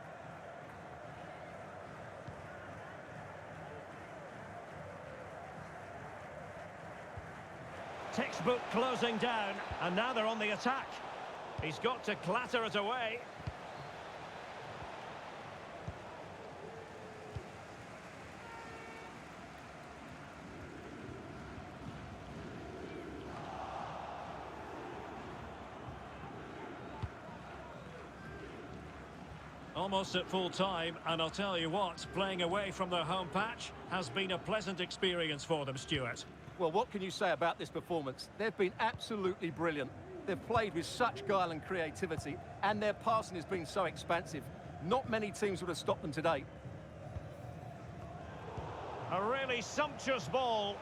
Speaker 1: book closing down, and now they're on the attack. He's got to clatter it away. Almost at full time, and I'll tell you what, playing away from their home patch has been a pleasant experience for them, Stuart.
Speaker 2: Well, what can you say about this performance? They've been absolutely brilliant. They've played with such guile and creativity, and their passing has been so expansive. Not many teams would have stopped them today.
Speaker 1: A really sumptuous ball.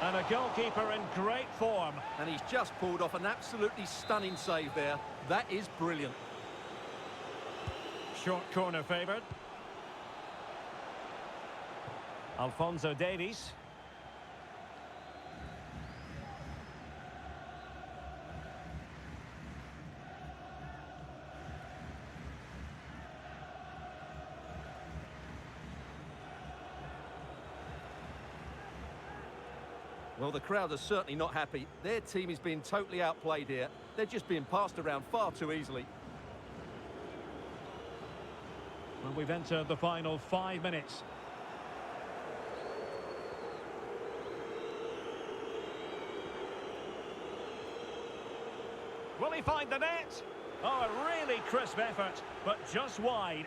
Speaker 1: And a goalkeeper in great form.
Speaker 2: And he's just pulled off an absolutely stunning save there. That is brilliant.
Speaker 1: Short corner favoured. Alphonso Davies.
Speaker 2: Well, the crowd are certainly not happy. Their team is being totally outplayed here. They're just being passed around far too easily.
Speaker 1: Well, we've entered the final 5 minutes. Will he find the net? Oh, a really crisp effort, but just wide.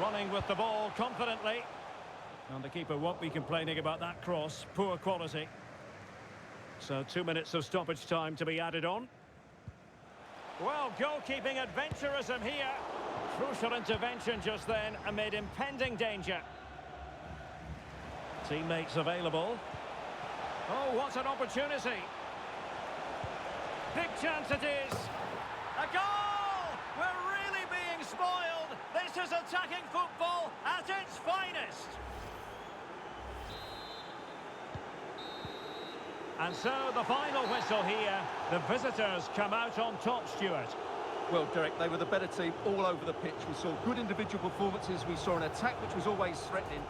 Speaker 1: Running with the ball confidently. And the keeper won't be complaining about that cross. Poor quality. So 2 minutes of stoppage time to be added on. Well, goalkeeping adventurism here. Crucial intervention just then amid impending danger. Teammates available. Oh, what an opportunity. Big chance it is. A goal! We're really being spoiled. This is attacking football at its finest. And so the final whistle here. The visitors come out on top, Stuart.
Speaker 2: Well, Derek, they were the better team all over the pitch. We saw good individual performances. We saw an attack which was always threatening.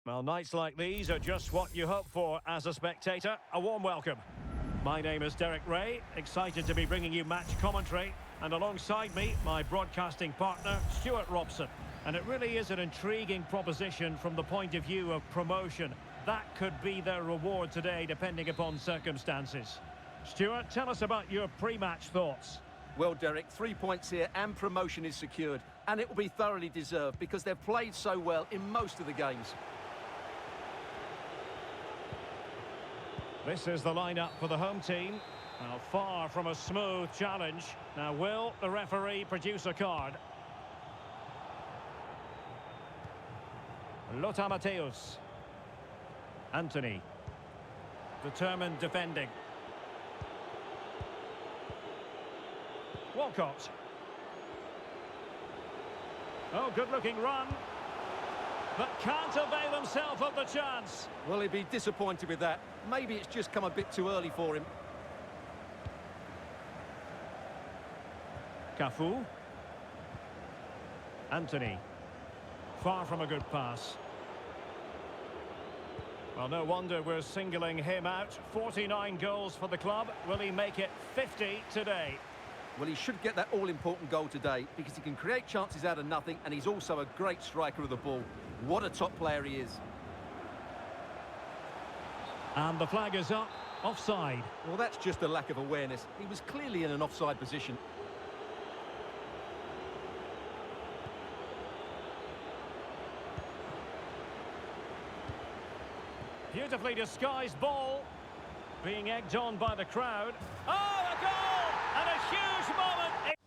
Speaker 1: Well, nights like these are just what you hope for as a spectator. A warm welcome. My name is Derek Ray, excited to be bringing you match commentary. And alongside me, my broadcasting partner, Stuart Robson. And it really is an intriguing proposition from the point of view of promotion. That could be their reward today, depending upon circumstances. Stuart, tell us about your pre-match thoughts.
Speaker 2: Well, Derek, 3 points here and promotion is secured. And it will be thoroughly deserved because they've played so well in most of the games.
Speaker 1: This is the lineup for the home team. Well, far from a smooth challenge. Now, will the referee produce a card? Lothar Matthäus. Anthony. Determined defending. Walcott. Oh, good-looking run. But can't avail himself of the chance.
Speaker 2: Well, he'd be disappointed with that. Maybe it's just come a bit too early for him.
Speaker 1: Cafu. Anthony. Far from a good pass. Well, no wonder we're singling him out. 49 goals for the club. Will he make it 50 today?
Speaker 2: Well, he should get that all-important goal today because he can create chances out of nothing and he's also a great striker of the ball. What a top player he is.
Speaker 1: And the flag is up. Offside.
Speaker 2: Well, that's just a lack of awareness. He was clearly in an offside position.
Speaker 1: Beautifully disguised ball. Being egged on by the crowd. Oh, a goal! And a huge moment.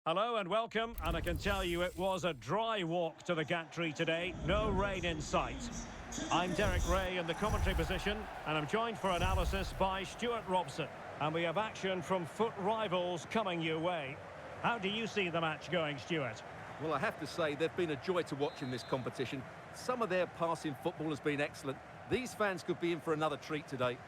Speaker 1: Hello and welcome, and I can tell you it was a dry walk to the gantry today, no rain in sight. I'm Derek Ray in the commentary position, and I'm joined for analysis by Stuart Robson. And we have action from foot rivals coming your way. How do you see the match going, Stuart?
Speaker 2: Well, I have to say, they've been a joy to watch in this competition. Some of their passing football has been excellent. These fans could be in for another treat today.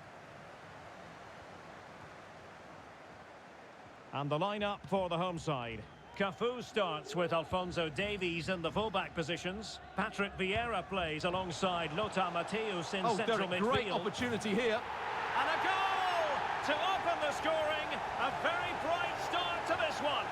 Speaker 1: And the lineup for the home side. Cafu starts with Alphonso Davies in the fullback positions. Patrick Vieira plays alongside Lothar Matthäus in central
Speaker 2: Derek,
Speaker 1: midfield.
Speaker 2: great opportunity here.
Speaker 1: And a goal to open the scoring. A very bright start to this one.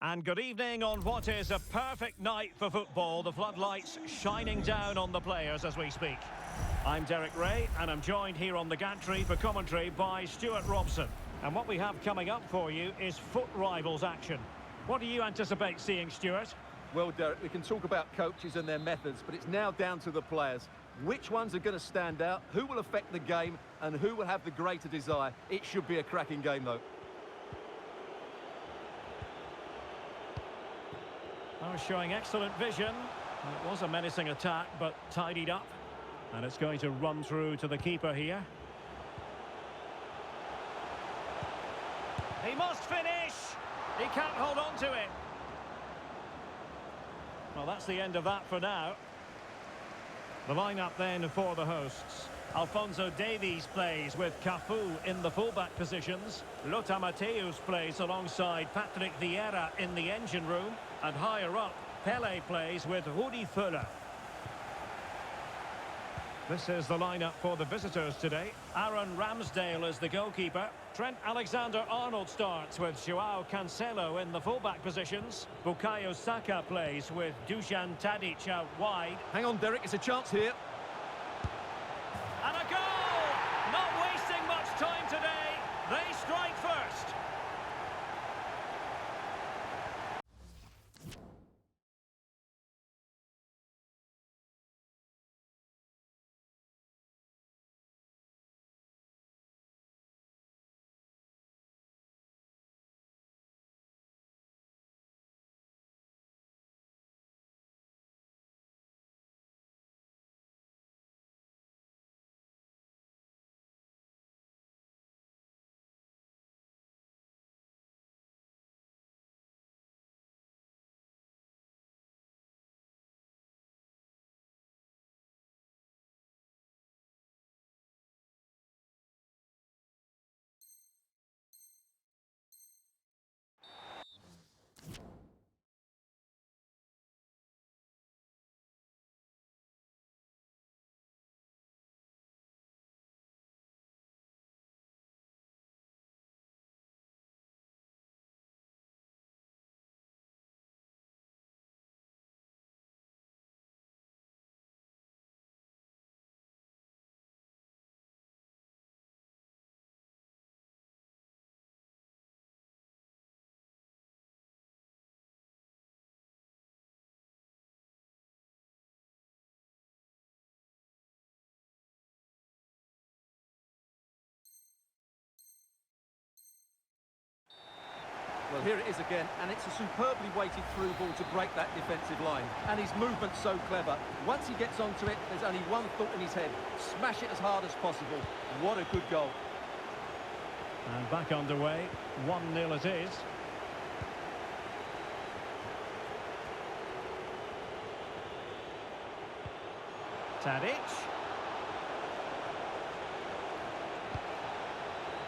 Speaker 1: And good evening on what is a perfect night for football. The floodlights shining down on the players as we speak. I'm Derek Ray, and I'm joined here on the gantry for commentary by Stuart Robson. And what we have coming up for you is foot rivals action. What do you anticipate seeing, Stuart?
Speaker 2: Well, Derek, we can talk about coaches and their methods, but it's now down to the players. Which ones are going to stand out, who will affect the game, and who will have the greater desire? It should be a cracking game, though.
Speaker 1: Oh, showing excellent vision. It was a menacing attack, but tidied up. And it's going to run through to the keeper here. He must finish! He can't hold on to it. Well, that's the end of that for now. The lineup then for the hosts. Alphonso Davies plays with Cafu in the fullback positions. Lothar Matthäus plays alongside Patrick Vieira in the engine room. And higher up, Pele plays with Rudi Völler. This is the lineup for the visitors today. Aaron Ramsdale is the goalkeeper. Trent Alexander-Arnold starts with Joao Cancelo in the fullback positions. Bukayo Saka plays with Dusan Tadic out wide.
Speaker 2: Hang on, Derek, it's a chance here.
Speaker 1: And a goal!
Speaker 2: Well, here it is again, and it's a superbly weighted through ball to break that defensive line. And his movement's so clever. Once he gets onto it, there's only one thought in his head. Smash it as hard as possible. What a good goal.
Speaker 1: And back underway. 1-0 it is. Tadic.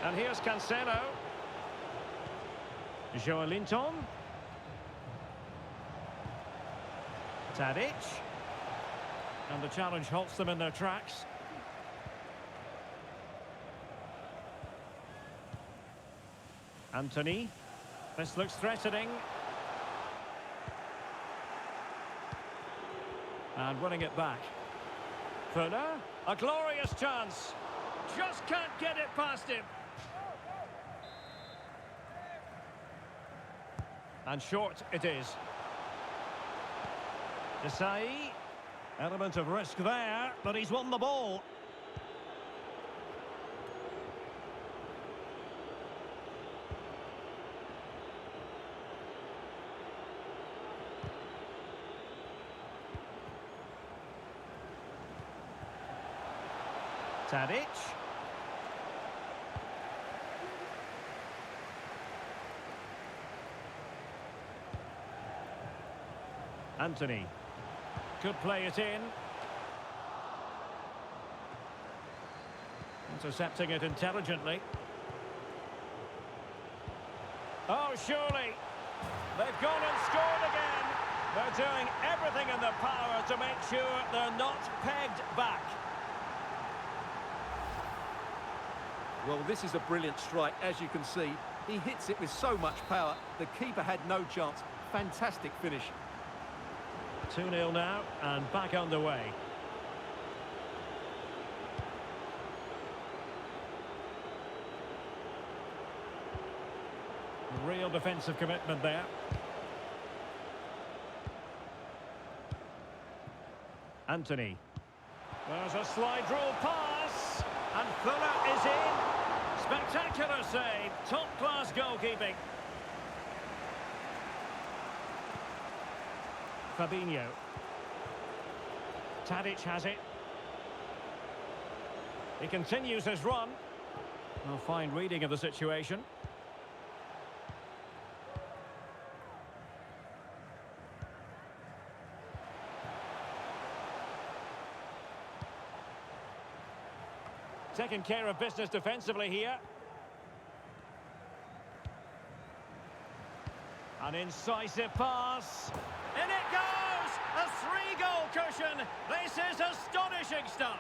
Speaker 1: And here's Cancelo. Joelinton. Tadic. And the challenge halts them in their tracks. Anthony. This looks threatening. And winning it back. Fuller. A glorious chance. Just can't get it past him. And short it is. Desai. Element of risk there, but he's won the ball. Tadic. Anthony. Could play it in. Intercepting it intelligently. Oh, surely. They've gone and scored again. They're doing everything in their power to make sure they're not pegged back.
Speaker 2: Well, this is a brilliant strike, as you can see. He hits it with so much power. The keeper had no chance. Fantastic finish.
Speaker 1: 2-0 now, and back underway. Real defensive commitment there. Anthony. There's a slide rule pass, and Fuller is in. Spectacular save, top-class goalkeeping. Fabinho. Tadic has it. He continues his run. A fine reading of the situation. Taking care of business defensively here. An incisive pass. In it goes! A 3-goal cushion. This is astonishing stuff.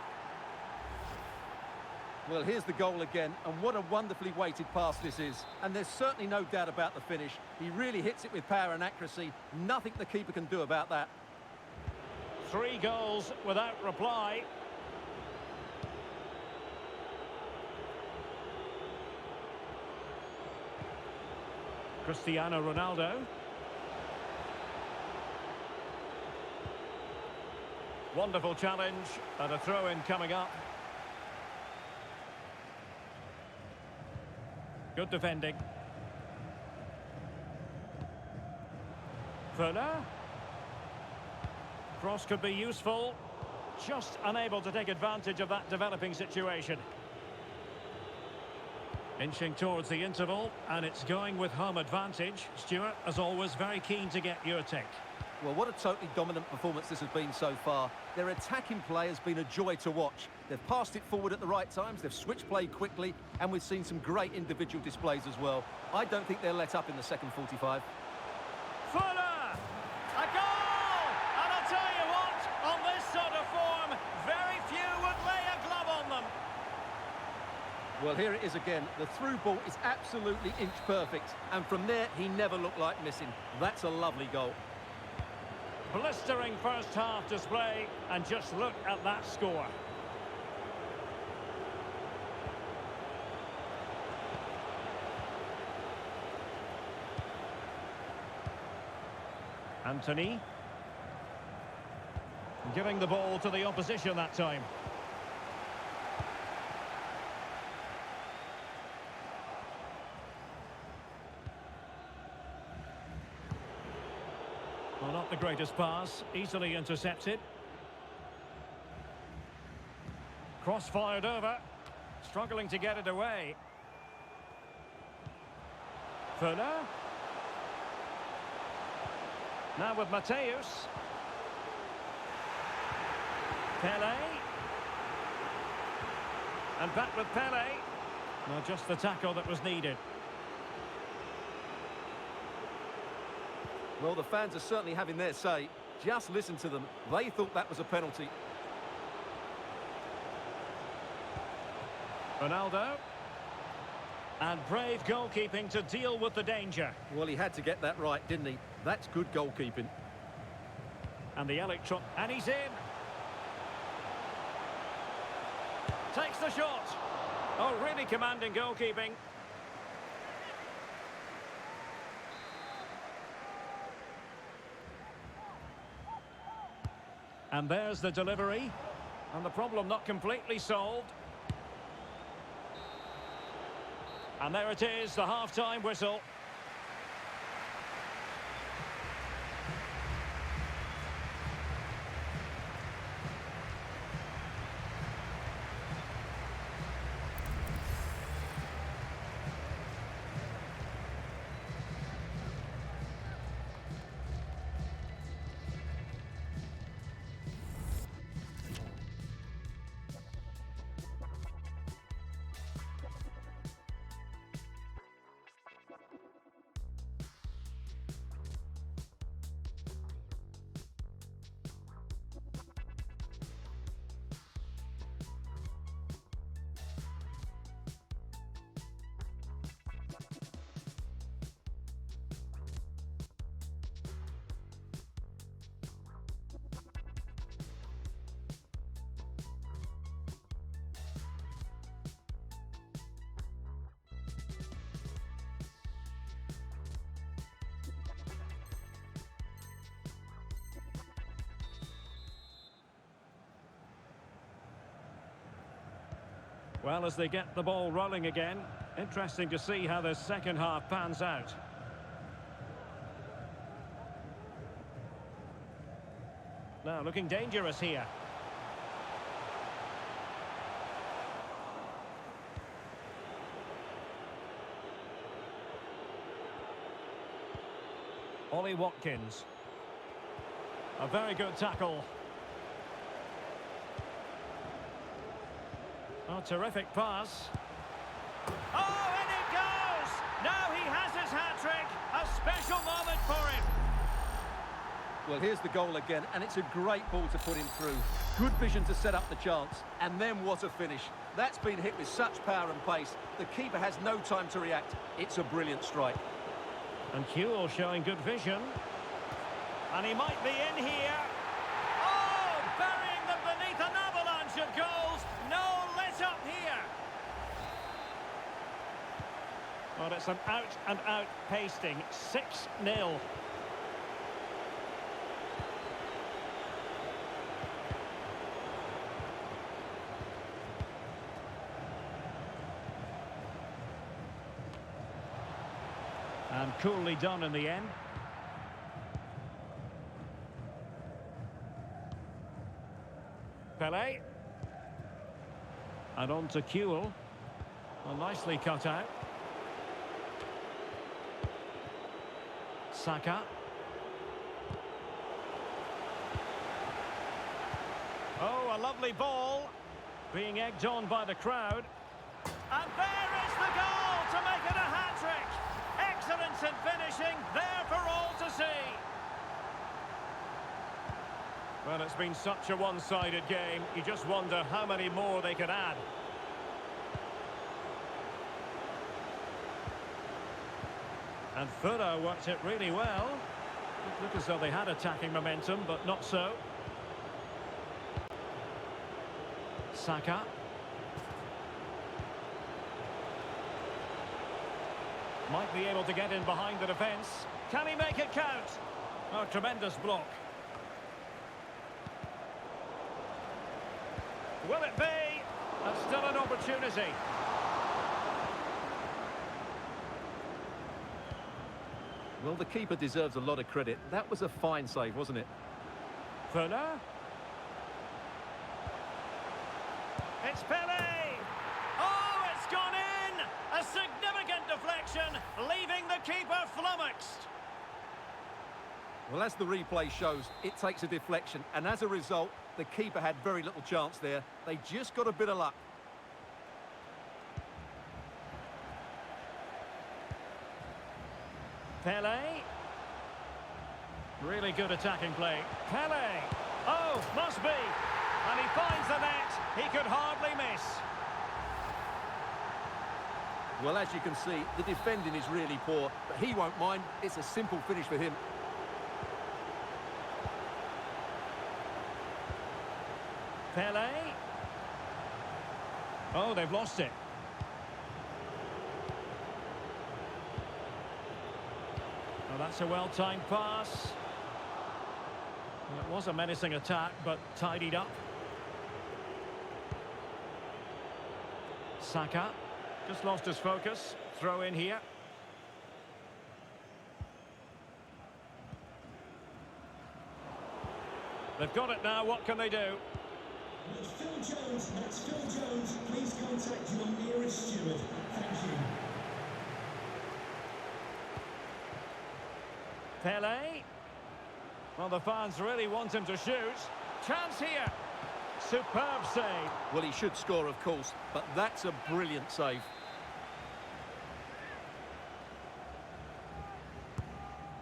Speaker 2: Well, here's the goal again, and what a wonderfully weighted pass this is. And there's certainly no doubt about the finish. He really hits it with power and accuracy. Nothing the keeper can do about that.
Speaker 1: 3 goals without reply. Cristiano Ronaldo. Wonderful challenge, and a throw-in coming up. Good defending. Fuller. Cross could be useful. Just unable to take advantage of that developing situation. Inching towards the interval, and it's going with home advantage. Stuart, as always, very keen to get your take.
Speaker 2: Well, what a totally dominant performance this has been so far. Their attacking play has been a joy to watch. They've passed it forward at the right times, they've switched play quickly, and we've seen some great individual displays as well. I don't think they'll let up in the second 45.
Speaker 1: Fuller! A goal! And I'll tell you what, on this sort of form, very few would lay a glove on them.
Speaker 2: Well, here it is again. The through ball is absolutely inch perfect, and from there, he never looked like missing. That's a lovely goal.
Speaker 1: Blistering first half display, and just look at that score. Anthony. Giving the ball to the opposition that time. Well, not the greatest pass, easily intercepted. Cross fired over, struggling to get it away. Fuller. Now with Mateus. Pele. And back with Pele. Now just the tackle that was needed.
Speaker 2: Well, the fans are certainly having their say. Just listen to them. They thought that was a penalty.
Speaker 1: Ronaldo. And brave goalkeeping to deal with the danger.
Speaker 2: Well, he had to get that right, didn't he? That's good goalkeeping.
Speaker 1: And the electron, and he's in. Takes the shot. Oh, really commanding goalkeeping. And there's the delivery. And the problem not completely solved. And there it is, the half-time whistle. Well, as they get the ball rolling again, interesting to see how the second half pans out. Now, looking dangerous here. Ollie Watkins. A very good tackle. Oh, terrific pass. Oh, and it goes! Now he has his hat-trick. A special moment for him.
Speaker 2: Well, here's the goal again, and it's a great ball to put him through. Good vision to set up the chance, and then what a finish. That's been hit with such power and pace. The keeper has no time to react. It's a brilliant strike.
Speaker 1: And Kuhl showing good vision. And he might be in here. Oh, burying them beneath an avalanche of goals. No let up here. Well, it's an out-and-out pasting. 6-0. And coolly done in the end. Pele. And on to Kuhl. Well, nicely cut out. Saka. Oh, a lovely ball. Being egged on by the crowd. And there is the goal to make it a hat-trick. Excellence in finishing, there for all to see. Well, it's been such a one-sided game. You just wonder how many more they could add. And Fuller worked it really well. It looked as though they had attacking momentum, but not so. Saka. Might be able to get in behind the defence. Can he make it count? Oh, tremendous block. Will it be? That's still an opportunity.
Speaker 2: Well, the keeper deserves a lot of credit. That was a fine save, wasn't it?
Speaker 1: Fuller. It's Pele! Oh, it's gone in! A significant deflection, leaving the keeper flummoxed.
Speaker 2: Well, as the replay shows, it takes a deflection, and as a result, the keeper had very little chance there. They just got a bit of luck.
Speaker 1: Pele. Really good attacking play. Pele. Oh, must be. And he finds the net. He could hardly miss.
Speaker 2: Well, as you can see, the defending is really poor, but he won't mind. It's a simple finish for him.
Speaker 1: Pele. Oh, they've lost it. Oh, that's a well-timed pass. Well, it was a menacing attack, but tidied up. Saka. Just lost his focus. Throw in here. They've got it now. What can they do?
Speaker 3: That's Phil Jones. That's Phil Jones. Please contact your nearest steward. Thank you.
Speaker 1: Pele. Well, the fans really want him to shoot. Chance here. Superb save.
Speaker 2: Well, he should score, of course, but that's a brilliant save.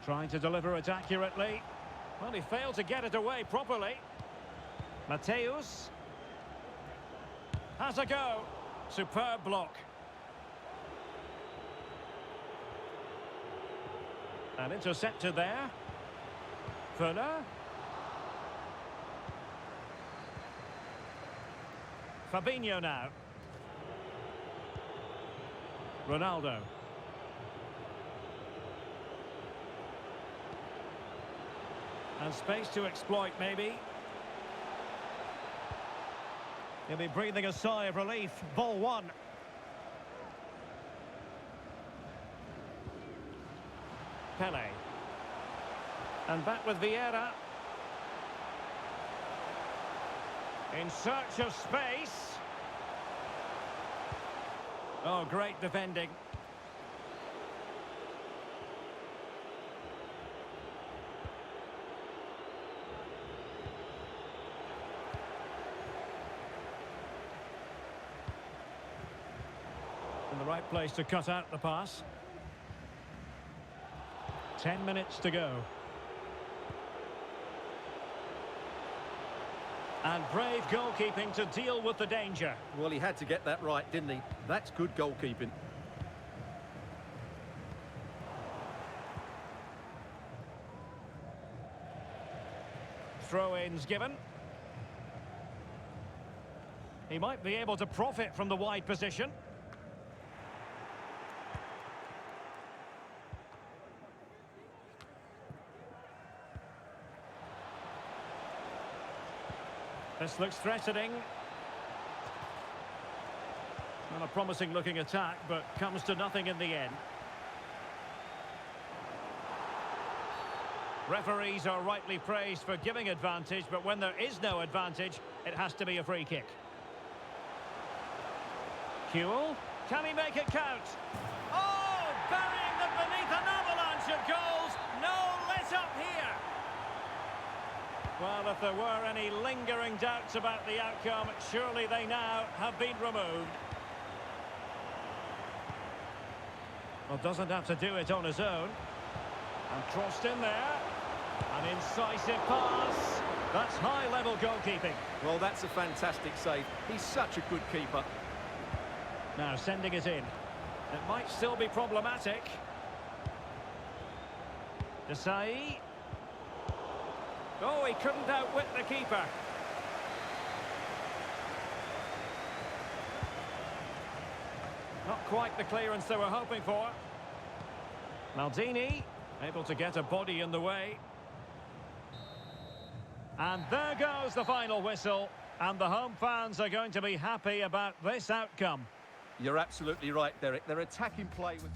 Speaker 1: Trying to deliver it accurately. Well, he failed to get it away properly. Mateus. Has a go. Superb block. And intercepted there. Fuller. Fabinho now. Ronaldo. And space to exploit, maybe. He'll be breathing a sigh of relief. Ball one. Pele. And back with Vieira. In search of space. Oh, great defending. In the right place to cut out the pass. 10 minutes to go. And brave goalkeeping to deal with the danger.
Speaker 2: Well, he had to get that right, didn't he? That's good goalkeeping.
Speaker 1: Throw-ins given. He might be able to profit from the wide position. This looks threatening. Not a promising looking attack, but comes to nothing in the end. Referees are rightly praised for giving advantage, but when there is no advantage, it has to be a free kick. Kewell, can he make it count? Oh, burying them beneath an avalanche of goals. No let up here. Well, if there were any lingering doubts about the outcome, surely they now have been removed. Well, doesn't have to do it on his own. And crossed in there. An incisive pass. That's high-level goalkeeping.
Speaker 2: Well, that's a fantastic save. He's such a good keeper.
Speaker 1: Now sending it in. It might still be problematic. Desai. Oh, he couldn't outwit the keeper. Not quite the clearance they were hoping for. Maldini, able to get a body in the way. And there goes the final whistle. And the home fans are going to be happy about this outcome.
Speaker 2: You're absolutely right, Derek. Their attacking play was...